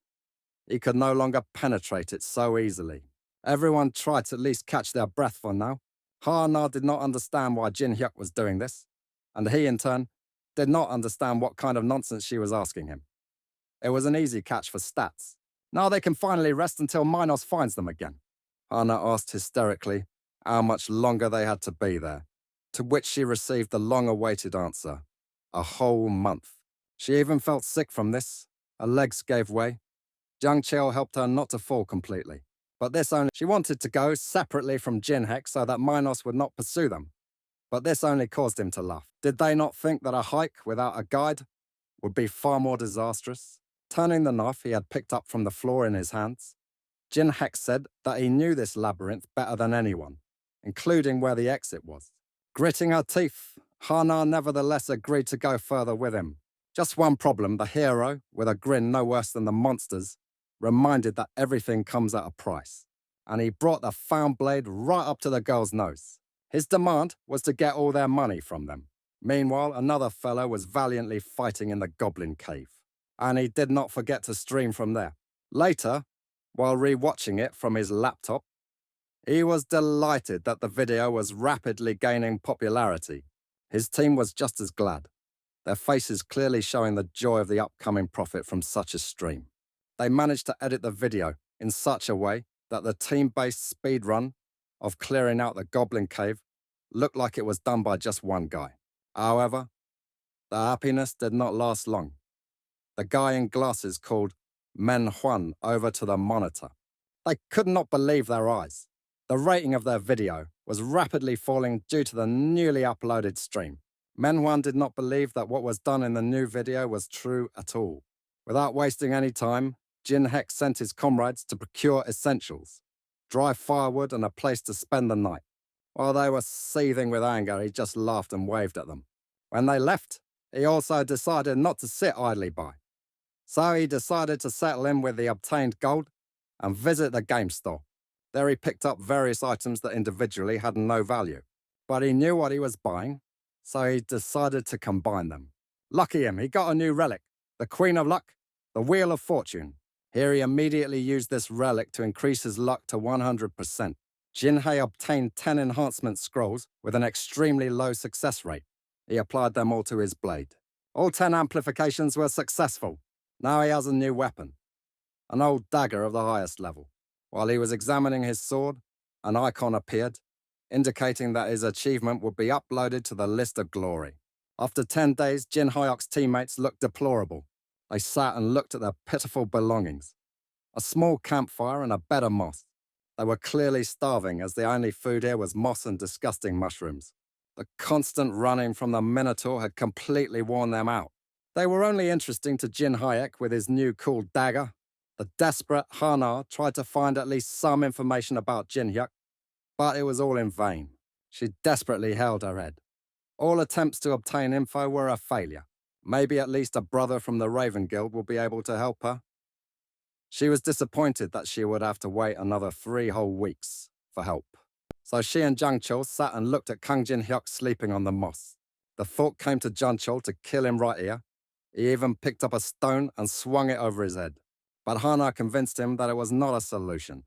he could no longer penetrate it so easily. Everyone tried to at least catch their breath for now. Hana did not understand why Jinhyuk was doing this, and he, in turn, did not understand what kind of nonsense she was asking him. It was an easy catch for stats. Now they can finally rest until Minos finds them again. Hana asked hysterically how much longer they had to be there, to which she received the long-awaited answer: a whole month. She even felt sick from this. Her legs gave way. Jung Chil helped her not to fall completely. But this only, she wanted to go separately from Jinhek so that Minos would not pursue them. But this only caused him to laugh. Did they not think that a hike without a guide would be far more disastrous? Turning the knife he had picked up from the floor in his hands, Jinhek said that he knew this labyrinth better than anyone, including where the exit was. Gritting her teeth, Hana nevertheless agreed to go further with him. Just one problem: the hero, with a grin no worse than the monster's, reminded that everything comes at a price, and he brought the found blade right up to the girl's nose. His demand was to get all their money from them. Meanwhile, another fellow was valiantly fighting in the Goblin Cave, and he did not forget to stream from there. Later, while re-watching it from his laptop, he was delighted that the video was rapidly gaining popularity. His team was just as glad, their faces clearly showing the joy of the upcoming profit from such a stream. They managed to edit the video in such a way that the team-based speedrun of clearing out the Goblin Cave looked like it was done by just one guy. However, the happiness did not last long. The guy in glasses called Manhwa over to the monitor. They could not believe their eyes. The rating of their video was rapidly falling due to the newly uploaded stream. Manhwa did not believe that what was done in the new video was true at all. Without wasting any time, Jinhek sent his comrades to procure essentials, dry firewood and a place to spend the night. While they were seething with anger, he just laughed and waved at them. When they left, he also decided not to sit idly by. So he decided to settle in with the obtained gold and visit the game store. There he picked up various items that individually had no value, but he knew what he was buying, so he decided to combine them. Lucky him, he got a new relic, the Queen of Luck, the Wheel of Fortune. Here he immediately used this relic to increase his luck to 100%. Jinhei obtained 10 enhancement scrolls with an extremely low success rate. He applied them all to his blade. All 10 amplifications were successful. Now he has a new weapon, an old dagger of the highest level. While he was examining his sword, an icon appeared, indicating that his achievement would be uploaded to the list of glory. After 10 days, Jin Hyuk's teammates looked deplorable. They sat and looked at their pitiful belongings. A small campfire and a bed of moss. They were clearly starving, as the only food here was moss and disgusting mushrooms. The constant running from the Minotaur had completely worn them out. They were only interesting to Jin Hyuk with his new cool dagger. The desperate Hana tried to find at least some information about Jin Hyuk, but it was all in vain. She desperately held her head. All attempts to obtain info were a failure. Maybe at least a brother from the Raven Guild will be able to help her. She was disappointed that she would have to wait another 3 whole weeks for help. So she and Jung Chul sat and looked at Kang Jin Hyuk sleeping on the moss. The thought came to Jung Chul to kill him right here. He even picked up a stone and swung it over his head. But Hana convinced him that it was not a solution,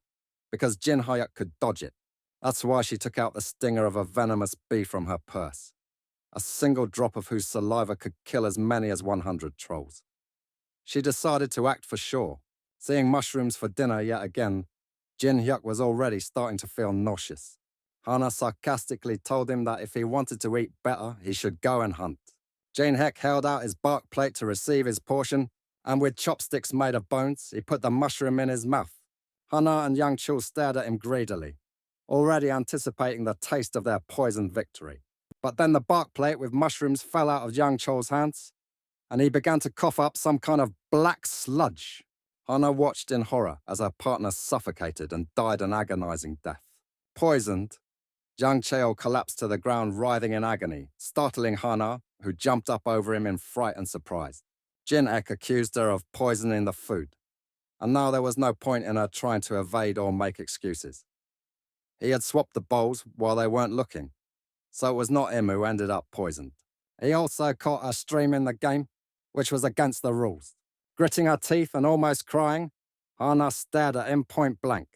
because Jin Hyuk could dodge it. That's why she took out the stinger of a venomous bee from her purse, a single drop of whose saliva could kill as many as 100 trolls. She decided to act for sure. Seeing mushrooms for dinner yet again, Jin Hyuk was already starting to feel nauseous. Hana sarcastically told him that if he wanted to eat better, he should go and hunt. Jin Hyuk held out his bark plate to receive his portion, and with chopsticks made of bones, he put the mushroom in his mouth. Hana and Yang Chul stared at him greedily, already anticipating the taste of their poisoned victory. But then the bark plate with mushrooms fell out of Yang Chul's hands, and he began to cough up some kind of black sludge. Hana watched in horror as her partner suffocated and died an agonizing death. Poisoned, Zhang Cheo collapsed to the ground writhing in agony, startling Hana, who jumped up over him in fright and surprise. Jin Ek accused her of poisoning the food, and now there was no point in her trying to evade or make excuses. He had swapped the bowls while they weren't looking, so it was not him who ended up poisoned. He also caught a stream in the game, which was against the rules. Gritting her teeth and almost crying, Hana stared at him point blank.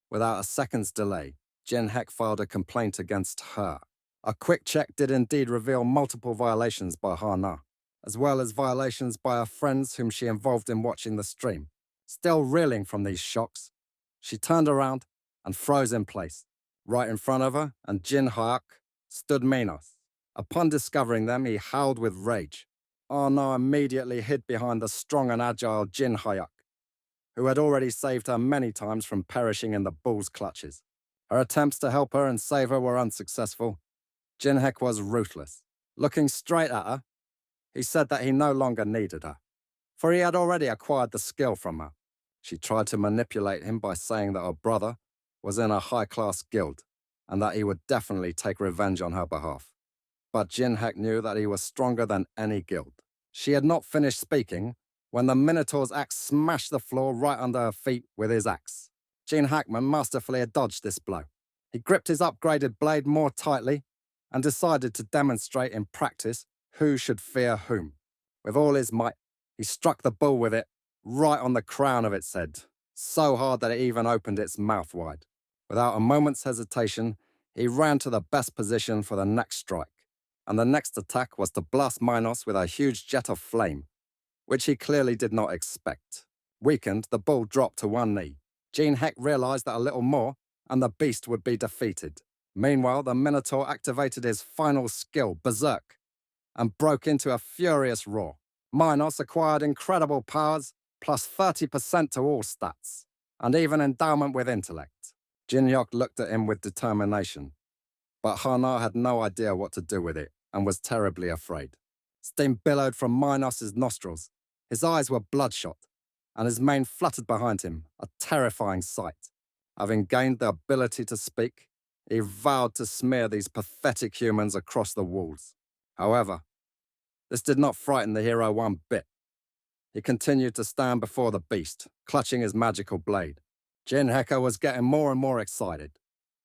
Without a second's delay, Jin Hek filed a complaint against her. A quick check did indeed reveal multiple violations by Hana, as well as violations by her friends whom she involved in watching the stream. Still reeling from these shocks, she turned around and froze in place. Right in front of her and Jin Hyuk stood Minos. Upon discovering them, he howled with rage. Hana immediately hid behind the strong and agile Jin Hyuk, who had already saved her many times from perishing in the bull's clutches. Her attempts to help her and save her were unsuccessful. Jin Hek was ruthless. Looking straight at her, he said that he no longer needed her, for he had already acquired the skill from her. She tried to manipulate him by saying that her brother was in a high-class guild, and that he would definitely take revenge on her behalf. But Jin Hek knew that he was stronger than any guild. She had not finished speaking when the Minotaur's axe smashed the floor right under her feet with his axe. Jin Hackman masterfully had dodged this blow. He gripped his upgraded blade more tightly and decided to demonstrate in practice who should fear whom. With all his might, he struck the bull with it right on the crown of its head, so hard that it even opened its mouth wide. Without a moment's hesitation, he ran to the best position for the next strike, and the next attack was to blast Minos with a huge jet of flame, which he clearly did not expect. Weakened, the bull dropped to one knee. Jin Hek realized that a little more, and the beast would be defeated. Meanwhile, the Minotaur activated his final skill, Berserk, and broke into a furious roar. Minos acquired incredible powers, plus 30% to all stats, and even endowment with intellect. Jin Hyuk looked at him with determination, but Hana had no idea what to do with it and was terribly afraid. Steam billowed from Minos' nostrils. His eyes were bloodshot, and his mane fluttered behind him, a terrifying sight. Having gained the ability to speak, he vowed to smear these pathetic humans across the walls. However, this did not frighten the hero one bit. He continued to stand before the beast, clutching his magical blade. Jin Heko was getting more and more excited.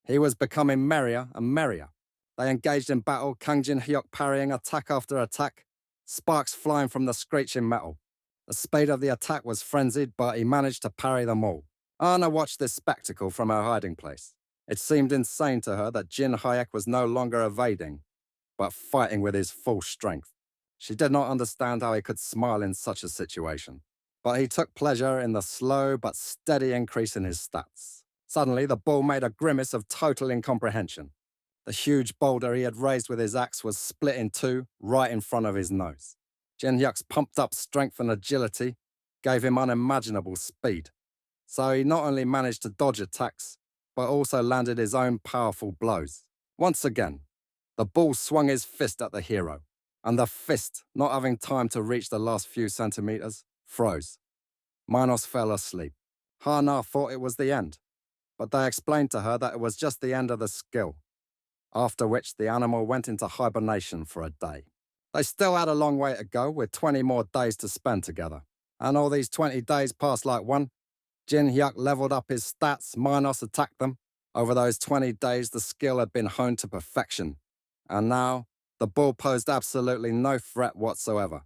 He was becoming merrier and merrier. They engaged in battle, Kang Jin Hyuk parrying attack after attack, sparks flying from the screeching metal. The speed of the attack was frenzied, but he managed to parry them all. Anna watched this spectacle from her hiding place. It seemed insane to her that Jin Hyuk was no longer evading, but fighting with his full strength. She did not understand how he could smile in such a situation. but he took pleasure in the slow but steady increase in his stats. Suddenly, the bull made a grimace of total incomprehension. The huge boulder he had raised with his axe was split in two right in front of his nose. Jin Hyuk's pumped up strength and agility gave him unimaginable speed, so he not only managed to dodge attacks, but also landed his own powerful blows. Once again, the bull swung his fist at the hero, and the fist, not having time to reach the last few centimeters, froze. Minos fell asleep. Hana thought it was the end, but they explained to her that it was just the end of the skill, after which the animal went into hibernation for a day. They still had a long way to go, with 20 more days to spend together. And all these 20 days passed like one. Jin Hyuk leveled up his stats, Minos attacked them. Over those 20 days, the skill had been honed to perfection. And now, the bull posed absolutely no threat whatsoever.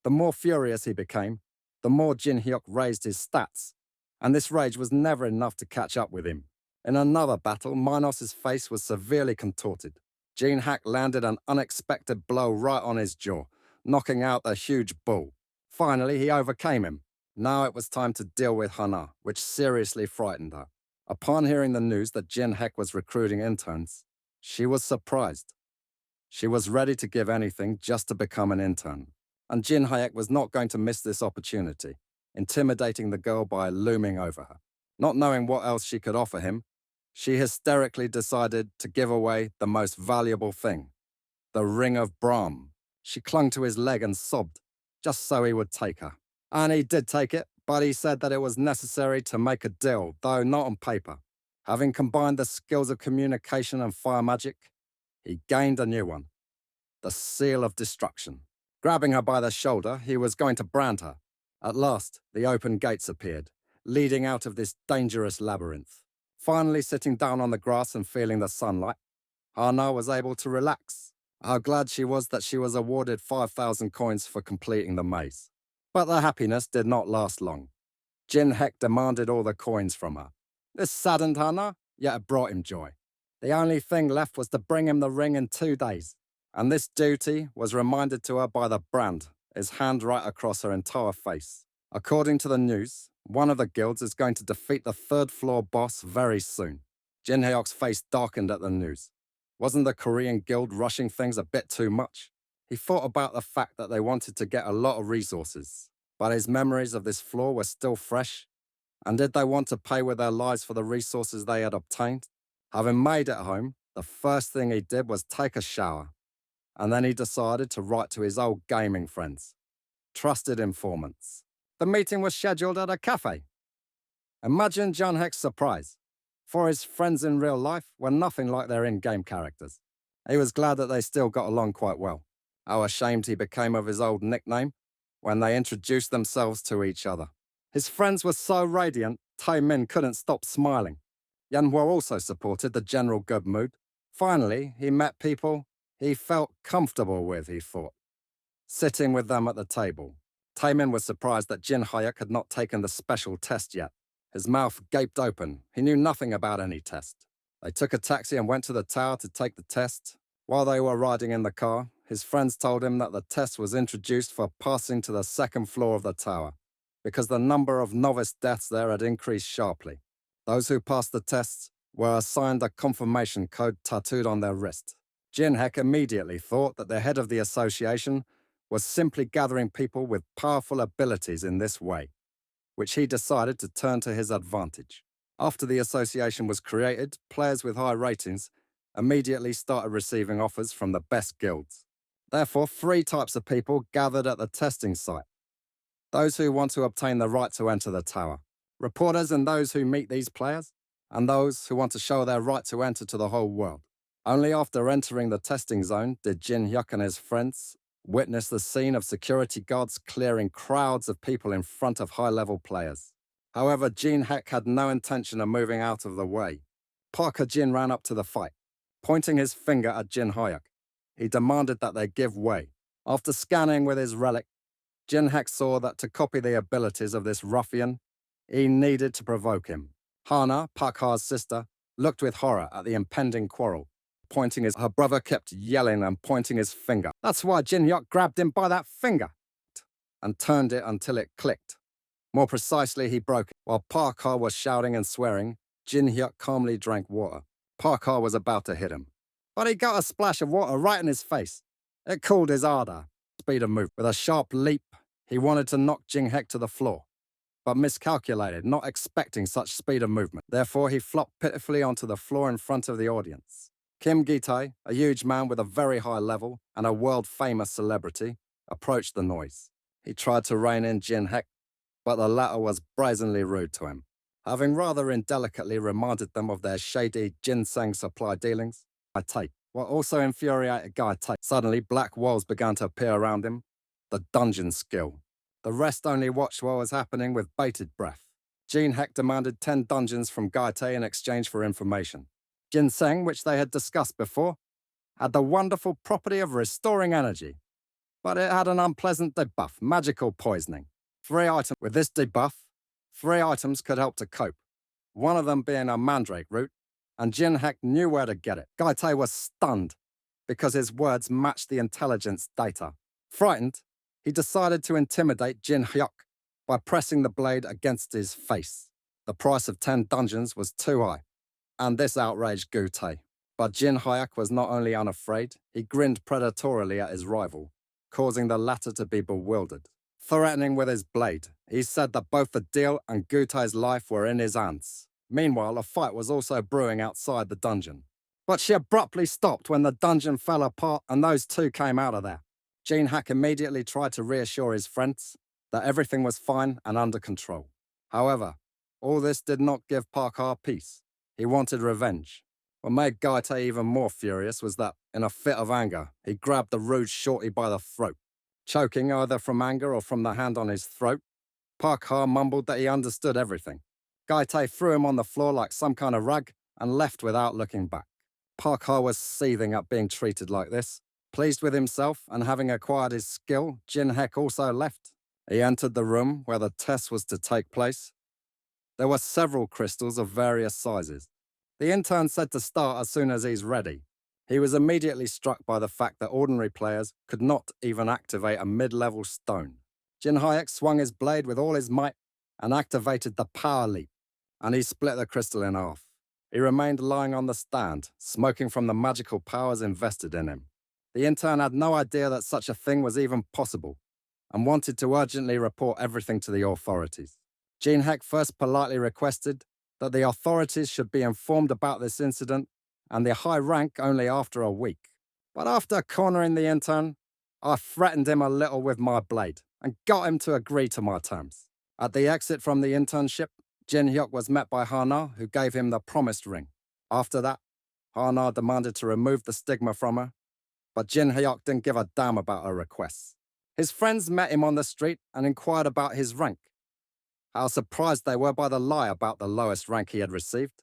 The more furious he became, the more Jin Hyuk raised his stats, and this rage was never enough to catch up with him. In another battle, Minos' face was severely contorted. Jin Hyuk landed an unexpected blow right on his jaw, knocking out the huge bull. Finally, he overcame him. Now it was time to deal with Hana, which seriously frightened her. Upon hearing the news that Jin Hyuk was recruiting interns, she was surprised. She was ready to give anything just to become an intern, and Jin Hyuk was not going to miss this opportunity, intimidating the girl by looming over her. Not knowing what else she could offer him, she hysterically decided to give away the most valuable thing, the Ring of Brahm. She clung to his leg and sobbed, just so he would take her. And he did take it, but he said that it was necessary to make a deal, though not on paper. Having combined the skills of communication and fire magic, he gained a new one, the Seal of Destruction. Grabbing her by the shoulder, he was going to brand her. At last, the open gates appeared, leading out of this dangerous labyrinth. Finally sitting down on the grass and feeling the sunlight, Hana was able to relax. How glad she was that she was awarded 5,000 coins for completing the maze. But the happiness did not last long. Jin Hyuk demanded all the coins from her. This saddened Hana, yet it brought him joy. The only thing left was to bring him the ring in 2 days, and this duty was reminded to her by the brand, his hand right across her entire face. According to the news, one of the guilds is going to defeat the third-floor boss very soon. Jin Hyuk's face darkened at the news. Wasn't the Korean guild rushing things a bit too much? He thought about the fact that they wanted to get a lot of resources, but his memories of this floor were still fresh. And did they want to pay with their lives for the resources they had obtained? Having made it home, the first thing he did was take a shower. And then he decided to write to his old gaming friends, trusted informants. The meeting was scheduled at a cafe. Imagine Jin Hyuk's surprise, for his friends in real life were nothing like their in-game characters. He was glad that they still got along quite well. How ashamed he became of his old nickname when they introduced themselves to each other. His friends were so radiant, Tae-min couldn't stop smiling. Manhwa also supported the general good mood. Finally, he met people he felt comfortable with, he thought, sitting with them at the table. Tae-min was surprised that Jin Hyuk had not taken the special test yet. His mouth gaped open. He knew nothing about any test. They took a taxi and went to the tower to take the test. While they were riding in the car, his friends told him that the test was introduced for passing to the second floor of the tower, because the number of novice deaths there had increased sharply. Those who passed the tests were assigned a confirmation code tattooed on their wrist. Jin Hyuk immediately thought that the head of the association was simply gathering people with powerful abilities in this way, which he decided to turn to his advantage. After the association was created, players with high ratings immediately started receiving offers from the best guilds. Therefore, 3 types of people gathered at the testing site. Those who want to obtain the right to enter the tower, reporters and those who meet these players, and those who want to show their right to enter to the whole world. Only after entering the testing zone did Jin Hyuk and his friends witness the scene of security guards clearing crowds of people in front of high-level players. However, Jin Hyuk had no intention of moving out of the way. Parker Jin ran up to the fight. Pointing his finger at Jin Hyuk, he demanded that they give way. After scanning with his relic, Jin Hyuk saw that to copy the abilities of this ruffian, he needed to provoke him. Hana, Park Ha's sister, looked with horror at the impending quarrel, her brother kept yelling and pointing his finger. That's why Jin Hyuk grabbed him by that finger and turned it until it clicked. More precisely, he broke it. While Parkour was shouting and swearing, Jin Hyuk calmly drank water. Parkour was about to hit him, but he got a splash of water right in his face. It cooled his ardor, speed of movement. With a sharp leap, he wanted to knock Jin Hyuk to the floor, but miscalculated, not expecting such speed of movement. Therefore, he flopped pitifully onto the floor in front of the audience. Kim Gi-tae, a huge man with a very high level and a world-famous celebrity, approached the noise. He tried to rein in Jin Hyuk, but the latter was brazenly rude to him. Having rather indelicately reminded them of their shady ginseng supply dealings, what also infuriated Gi-tae. Suddenly, black walls began to appear around him. The dungeon skill. The rest only watched what was happening with bated breath. Jin Hyuk demanded 10 dungeons from Gi-tae in exchange for information. Ginseng, which they had discussed before, had the wonderful property of restoring energy, but it had an unpleasant debuff, magical poisoning. 3 items. With this debuff, 3 items could help to cope, one of them being a mandrake root, and Jin Hyuk knew where to get it. Gi-tae was stunned because his words matched the intelligence data. Frightened, he decided to intimidate Jin Hyuk by pressing the blade against his face. The price of 10 dungeons was too high, and this outraged Gi-tae. But Jin Hyuk was not only unafraid, he grinned predatorily at his rival, causing the latter to be bewildered. Threatening with his blade, he said that both the deal and Gi-tae's life were in his hands. Meanwhile, a fight was also brewing outside the dungeon. But she abruptly stopped when the dungeon fell apart and those two came out of there. Jin Hyuk immediately tried to reassure his friends that everything was fine and under control. However, all this did not give Parkour peace. He wanted revenge. What made Gi-tae even more furious was that, in a fit of anger, he grabbed the rude shorty by the throat. Choking either from anger or from the hand on his throat, Parkour mumbled that he understood everything. Gi-tae threw him on the floor like some kind of rug and left without looking back. Parkour was seething at being treated like this. Pleased with himself and having acquired his skill, Jin Hyuk also left. He entered the room where the test was to take place. There were several crystals of various sizes. The intern said to start as soon as he's ready. He was immediately struck by the fact that ordinary players could not even activate a mid-level stone. Jin Hyuk swung his blade with all his might and activated the power leap, and he split the crystal in half. He remained lying on the stand, smoking from the magical powers invested in him. The intern had no idea that such a thing was even possible, and wanted to urgently report everything to the authorities. Jin Hyuk first politely requested that the authorities should be informed about this incident and the high rank only after a week. But after cornering the intern, I threatened him a little with my blade and got him to agree to my terms. At the exit from the internship, Jin Hyuk was met by Hana, who gave him the promised ring. After that, Hana demanded to remove the stigma from her, but Jin Hyuk didn't give a damn about her requests. His friends met him on the street and inquired about his rank. How surprised they were by the lie about the lowest rank he had received.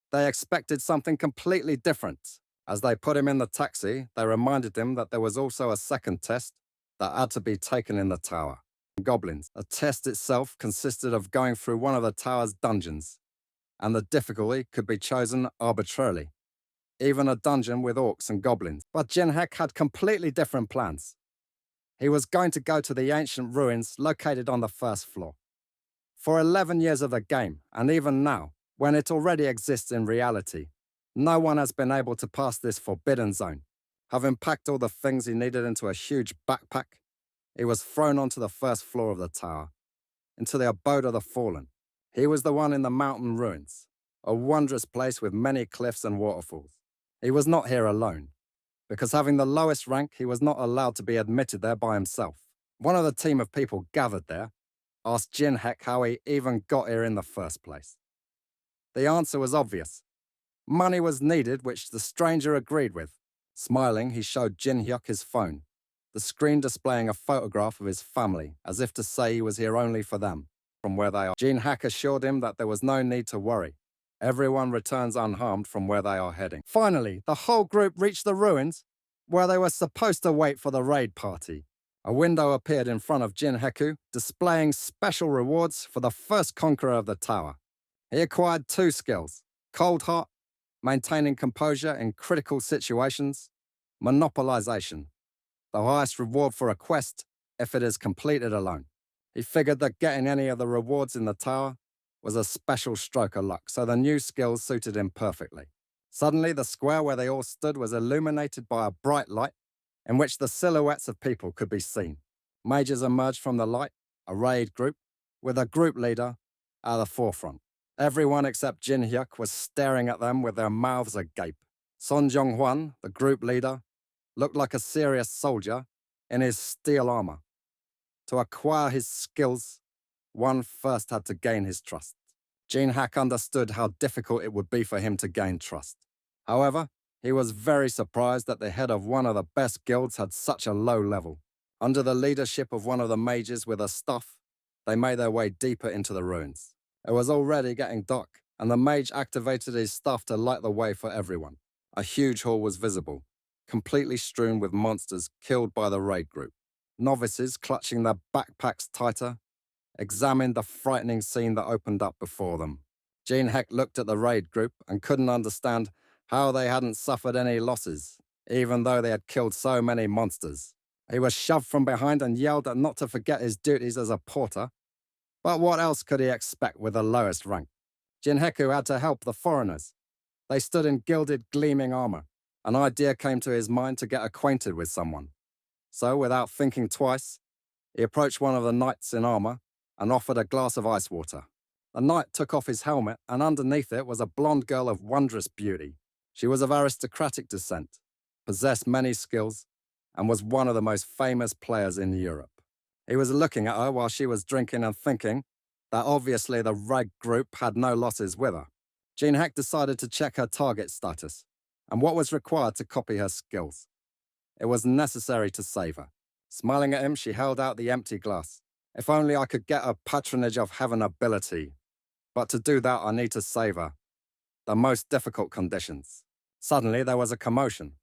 They expected something completely different. As they put him in the taxi, they reminded him that there was also a second test that had to be taken in the tower. Goblins. The test itself consisted of going through one of the tower's dungeons, and the difficulty could be chosen arbitrarily. Even a dungeon with orcs and goblins. But Jin Hyuk had completely different plans. He was going to go to the ancient ruins located on the first floor. For 11 years of the game, and even now, when it already exists in reality, no one has been able to pass this forbidden zone. Having packed all the things he needed into a huge backpack, he was thrown onto the first floor of the tower, into the abode of the fallen. He was the one in the mountain ruins, a wondrous place with many cliffs and waterfalls. He was not here alone, because having the lowest rank, he was not allowed to be admitted there by himself. One of the team of people gathered there asked Jin Hyuk how he even got here in the first place. The answer was obvious. Money was needed, which the stranger agreed with. Smiling, he showed Jin Hyuk his phone, the screen displaying a photograph of his family, as if to say he was here only for them, from where they are. Jin Hyuk assured him that there was no need to worry. Everyone returns unharmed from where they are heading. Finally, the whole group reached the ruins, where they were supposed to wait for the raid party. A window appeared in front of Jin Hyuk, displaying special rewards for the first conqueror of the tower. He acquired 2 skills: Cold Heart, maintaining composure in critical situations; Monopolization, the highest reward for a quest if it is completed alone. He figured that getting any of the rewards in the tower was a special stroke of luck, so the new skills suited him perfectly. Suddenly, the square where they all stood was illuminated by a bright light in which the silhouettes of people could be seen. Mages emerged from the light, a raid group, with a group leader at the forefront. Everyone except Jin Hyuk was staring at them with their mouths agape. Son Jong-hwan, the group leader, looked like a serious soldier in his steel armor. To acquire his skills, one first had to gain his trust. Jin Hak understood how difficult it would be for him to gain trust. However, he was very surprised that the head of one of the best guilds had such a low level. Under the leadership of one of the mages with a staff, they made their way deeper into the ruins. It was already getting dark, and the mage activated his staff to light the way for everyone. A huge hall was visible, completely strewn with monsters killed by the raid group. Novices, clutching their backpacks tighter, examined the frightening scene that opened up before them. Jin Heck looked at the raid group and couldn't understand how they hadn't suffered any losses, even though they had killed so many monsters. He was shoved from behind and yelled at not to forget his duties as a porter. But what else could he expect with the lowest rank? Jinheku had to help the foreigners. They stood in gilded, gleaming armor. An idea came to his mind to get acquainted with someone. So, without thinking twice, he approached one of the knights in armor and offered a glass of ice water. The knight took off his helmet, and underneath it was a blonde girl of wondrous beauty. She was of aristocratic descent, possessed many skills, and was one of the most famous players in Europe. He was looking at her while she was drinking and thinking that obviously the raid group had no losses with her. Jin Heck decided to check her target status and what was required to copy her skills. It was necessary to save her. Smiling at him, she held out the empty glass. If only I could get a patronage of heaven ability. But to do that, I need to save her. The most difficult conditions. Suddenly, there was a commotion.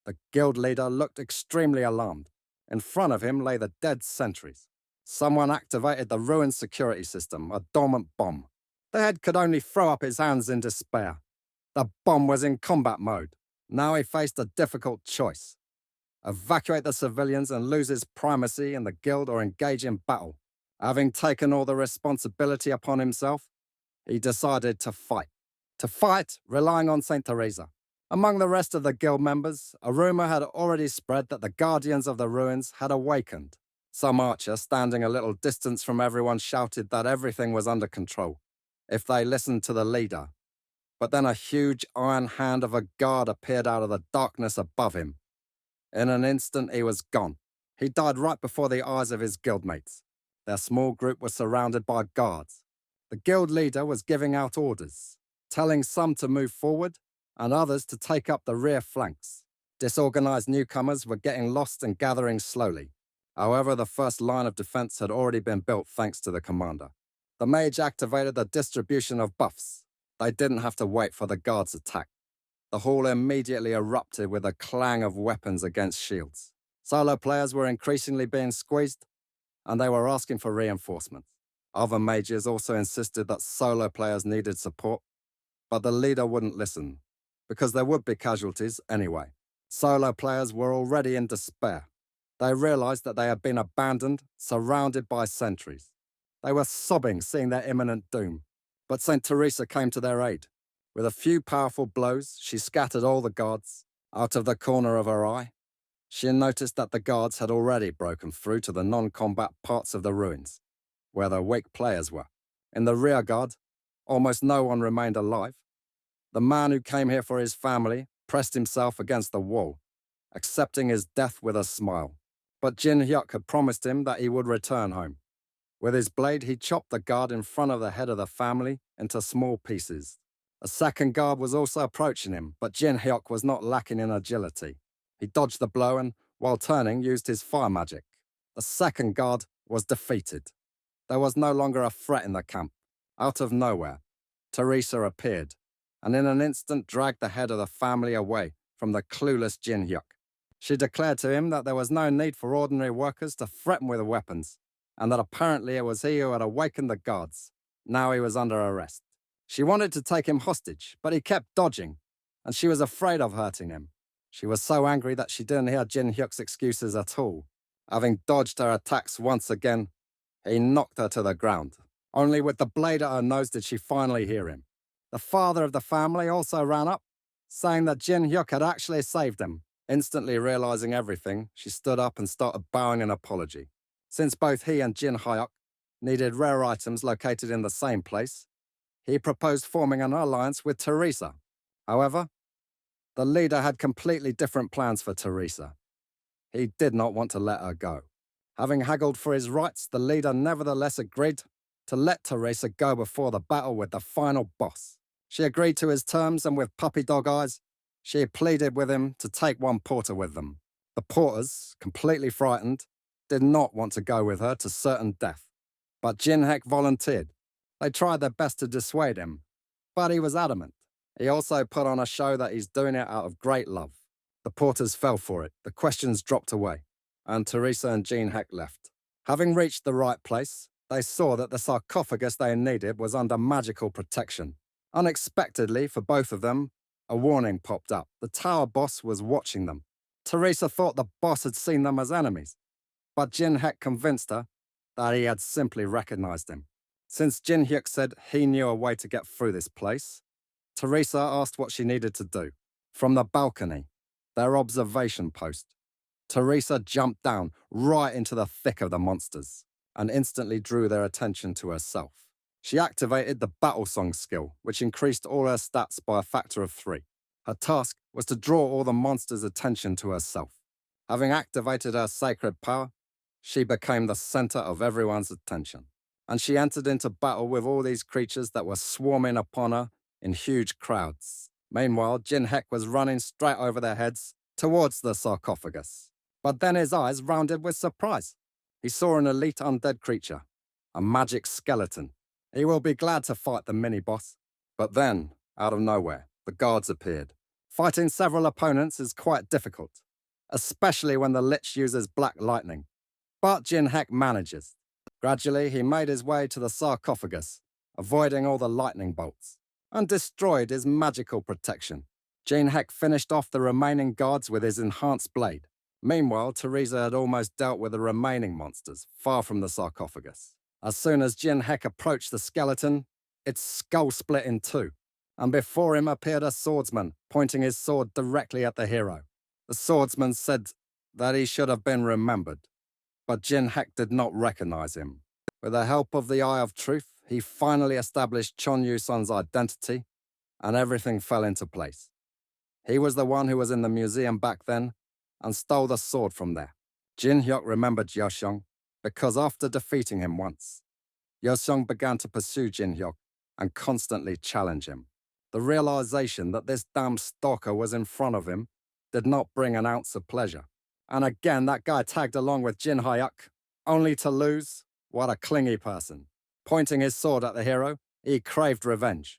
The guild leader looked extremely alarmed. In front of him lay the dead sentries. Someone activated the ruined security system, a dormant bomb. The head could only throw up his hands in despair. The bomb was in combat mode. Now he faced a difficult choice. Evacuate the civilians and lose his primacy in the guild or engage in battle. Having taken all the responsibility upon himself, he decided to fight. To fight, relying on St. Teresa. Among the rest of the guild members, a rumor had already spread that the guardians of the ruins had awakened. Some archer, standing a little distance from everyone, shouted that everything was under control, if they listened to the leader. But then a huge iron hand of a guard appeared out of the darkness above him. In an instant, he was gone. He died right before the eyes of his guildmates. Their small group was surrounded by guards. The guild leader was giving out orders, telling some to move forward and others to take up the rear flanks. Disorganized newcomers were getting lost and gathering slowly. However, the first line of defense had already been built thanks to the commander. The mage activated the distribution of buffs. They didn't have to wait for the guards' attack. The hall immediately erupted with a clang of weapons against shields. Solo players were increasingly being squeezed, and they were asking for reinforcements. Other mages also insisted that solo players needed support, but the leader wouldn't listen, because there would be casualties anyway. Solo players were already in despair. They realized that they had been abandoned, surrounded by sentries. They were sobbing, seeing their imminent doom. But St. Teresa came to their aid. With a few powerful blows, she scattered all the guards. Out of the corner of her eye, she noticed that the guards had already broken through to the non-combat parts of the ruins, where the weak players were. In the rear guard, almost no one remained alive. The man who came here for his family pressed himself against the wall, accepting his death with a smile. But Jin Hyuk had promised him that he would return home. With his blade, he chopped the guard in front of the head of the family into small pieces. A second guard was also approaching him, but Jin Hyuk was not lacking in agility. He dodged the blow and, while turning, used his fire magic. The second guard was defeated. There was no longer a threat in the camp. Out of nowhere, Teresa appeared, and in an instant dragged the head of the family away from the clueless Jin Hyuk. She declared to him that there was no need for ordinary workers to threaten with weapons, and that apparently it was he who had awakened the guards. Now he was under arrest. She wanted to take him hostage, but he kept dodging, and she was afraid of hurting him. She was so angry that she didn't hear Jin Hyuk's excuses at all. Having dodged her attacks once again, He knocked her to the ground. Only with the blade at her nose did she finally hear him. The father of the family also ran up, saying that Jin Hyuk had actually saved him. Instantly realizing everything, she stood up and started bowing an apology. Since both he and Jin Hyuk needed rare items located in the same place, he proposed forming an alliance with Teresa. However, the leader had completely different plans for Teresa. He did not want to let her go. Having haggled for his rights, the leader nevertheless agreed to let Teresa go before the battle with the final boss. She agreed to his terms, and with puppy dog eyes, she pleaded with him to take one porter with them. The porters, completely frightened, did not want to go with her to certain death. But Jin Hek volunteered. They tried their best to dissuade him, but he was adamant. He also put on a show that he's doing it out of great love. The porters fell for it, the questions dropped away, and Teresa and Jin Hek left. Having reached the right place, they saw that the sarcophagus they needed was under magical protection. Unexpectedly for both of them, a warning popped up. The tower boss was watching them. Teresa thought the boss had seen them as enemies, but Jin Hek convinced her that he had simply recognized him. Since Jin Hyuk said he knew a way to get through this place, Teresa asked what she needed to do. From the balcony, their observation post, Teresa jumped down right into the thick of the monsters and instantly drew their attention to herself. She activated the battle song skill, which increased all her stats by a factor of 3. Her task was to draw all the monsters' attention to herself. Having activated her sacred power, she became the center of everyone's attention, and she entered into battle with all these creatures that were swarming upon her in huge crowds. Meanwhile, Jin Hek was running straight over their heads towards the sarcophagus. But then his eyes rounded with surprise. He saw an elite undead creature, a magic skeleton. He will be glad to fight the mini-boss. But then, out of nowhere, the guards appeared. Fighting several opponents is quite difficult, especially when the Lich uses black lightning. But Jin Hek manages. Gradually, he made his way to the sarcophagus, avoiding all the lightning bolts, and destroyed his magical protection. Jin Hek finished off the remaining guards with his enhanced blade. Meanwhile, Teresa had almost dealt with the remaining monsters, far from the sarcophagus. As soon as Jin Hek approached the skeleton, its skull split in two, and before him appeared a swordsman, pointing his sword directly at the hero. The swordsman said that he should have been remembered, but Jin Hek did not recognize him. With the help of the Eye of Truth, he finally established Chon Yu-sun's identity, and everything fell into place. He was the one who was in the museum back then and stole the sword from there. Jin Hyuk remembered Yoseong because after defeating him once, Yoseong began to pursue Jin Hyuk and constantly challenge him. The realization that this damn stalker was in front of him did not bring an ounce of pleasure. And again, that guy tagged along with Jin Hyuk, only to lose. What a clingy person. Pointing his sword at the hero, he craved revenge,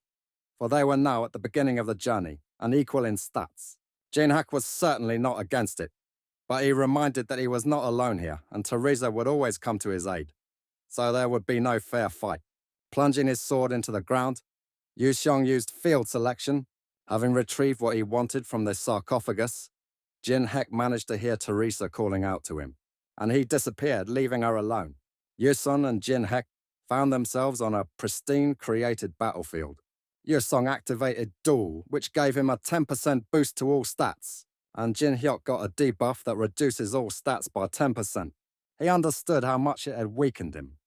for they were now at the beginning of the journey and equal in stats. Jin Hyuk was certainly not against it, but he reminded that he was not alone here and Teresa would always come to his aid, so there would be no fair fight. Plunging his sword into the ground, Yoseong used field selection. Having retrieved what he wanted from the sarcophagus, Jin Hek managed to hear Teresa calling out to him, and he disappeared, leaving her alone. Yoseong and Jin Hek found themselves on a pristine created battlefield. Yoseong activated Duel, which gave him a 10% boost to all stats, and Jin Hyuk got a debuff that reduces all stats by 10%. He understood how much it had weakened him.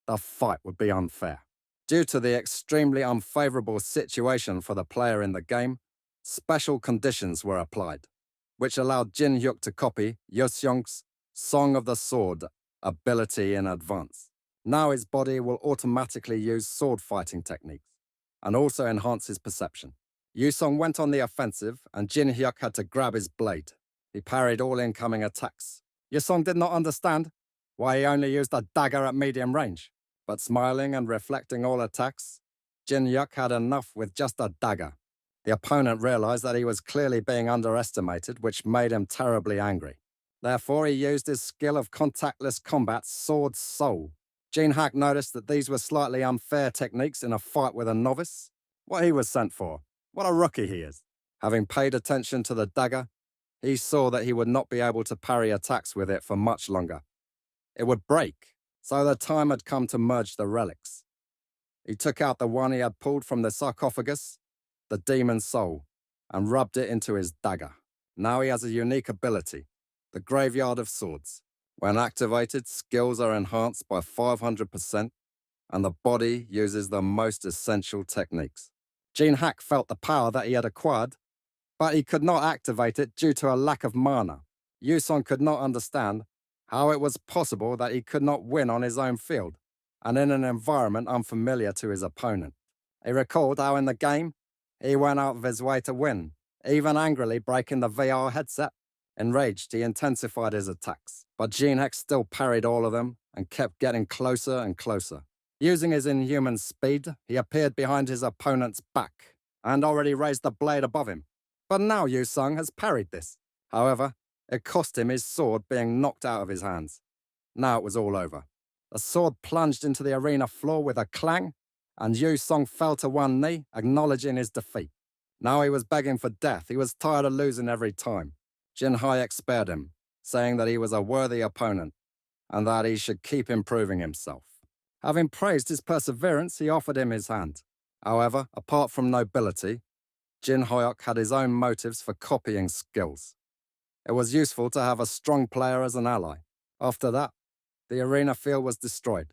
The fight would be unfair. Due to the extremely unfavorable situation for the player in the game, special conditions were applied, which allowed Jin Hyuk to copy Yoseong's Song of the Sword ability in advance. Now his body will automatically use sword fighting techniques, and also enhance his perception. Yoseong went on the offensive, and Jin Hyuk had to grab his blade. He parried all incoming attacks. Yoseong did not understand why he only used a dagger at medium range, but smiling and reflecting all attacks, Jin Hyuk had enough with just a dagger. The opponent realized that he was clearly being underestimated, which made him terribly angry. Therefore, he used his skill of contactless combat, Sword Soul. Jin Hyuk noticed that these were slightly unfair techniques in a fight with a novice. What he was sent for. What a rookie he is. Having paid attention to the dagger, he saw that he would not be able to parry attacks with it for much longer. It would break, So the time had come to merge the relics. He took out the one he had pulled from the sarcophagus, the demon's soul, and rubbed it into his dagger. Now he has a unique ability, the Graveyard of Swords. When activated, skills are enhanced by 500%, and the body uses the most essential techniques. Gene Hack felt the power that he had acquired, but he could not activate it due to a lack of mana. Yusong could not understand how it was possible that he could not win on his own field, and in an environment unfamiliar to his opponent. He recalled how in the game, he went out of his way to win, even angrily breaking the VR headset. Enraged, he intensified his attacks, but Gene Hack still parried all of them and kept getting closer and closer. Using his inhuman speed, he appeared behind his opponent's back and already raised the blade above him. But now Yusong has parried this. However, it cost him his sword being knocked out of his hands. Now it was all over. The sword plunged into the arena floor with a clang, and Yusong fell to one knee, acknowledging his defeat. Now he was begging for death. He was tired of losing every time. Jin Hayek spared him, saying that he was a worthy opponent and that he should keep improving himself. Having praised his perseverance, he offered him his hand. However, apart from nobility, Jin Hyuk had his own motives for copying skills. It was useful to have a strong player as an ally. After that, the arena field was destroyed,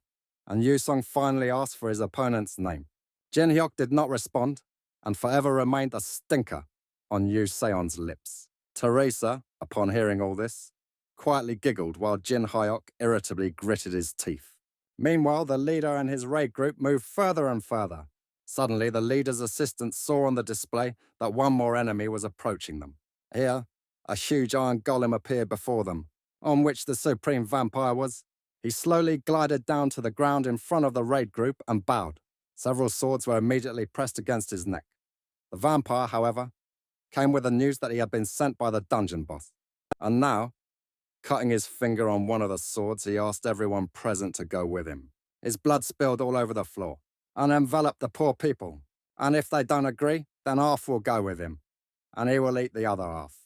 and Yusong finally asked for his opponent's name. Jin Hyuk did not respond, and forever remained a stinker on Yu Seon's lips. Teresa, upon hearing all this, quietly giggled while Jin Hyuk irritably gritted his teeth. Meanwhile, the leader and his raid group moved further and further. Suddenly, the leader's assistant saw on the display that one more enemy was approaching them. Here, a huge iron golem appeared before them, on which the supreme vampire was. He slowly glided down to the ground in front of the raid group and bowed. Several swords were immediately pressed against his neck. The vampire, however, came with the news that he had been sent by the dungeon boss. And now, cutting his finger on one of the swords, he asked everyone present to go with him. His blood spilled all over the floor and enveloped the poor people. And if they don't agree, then half will go with him, and he will eat the other half.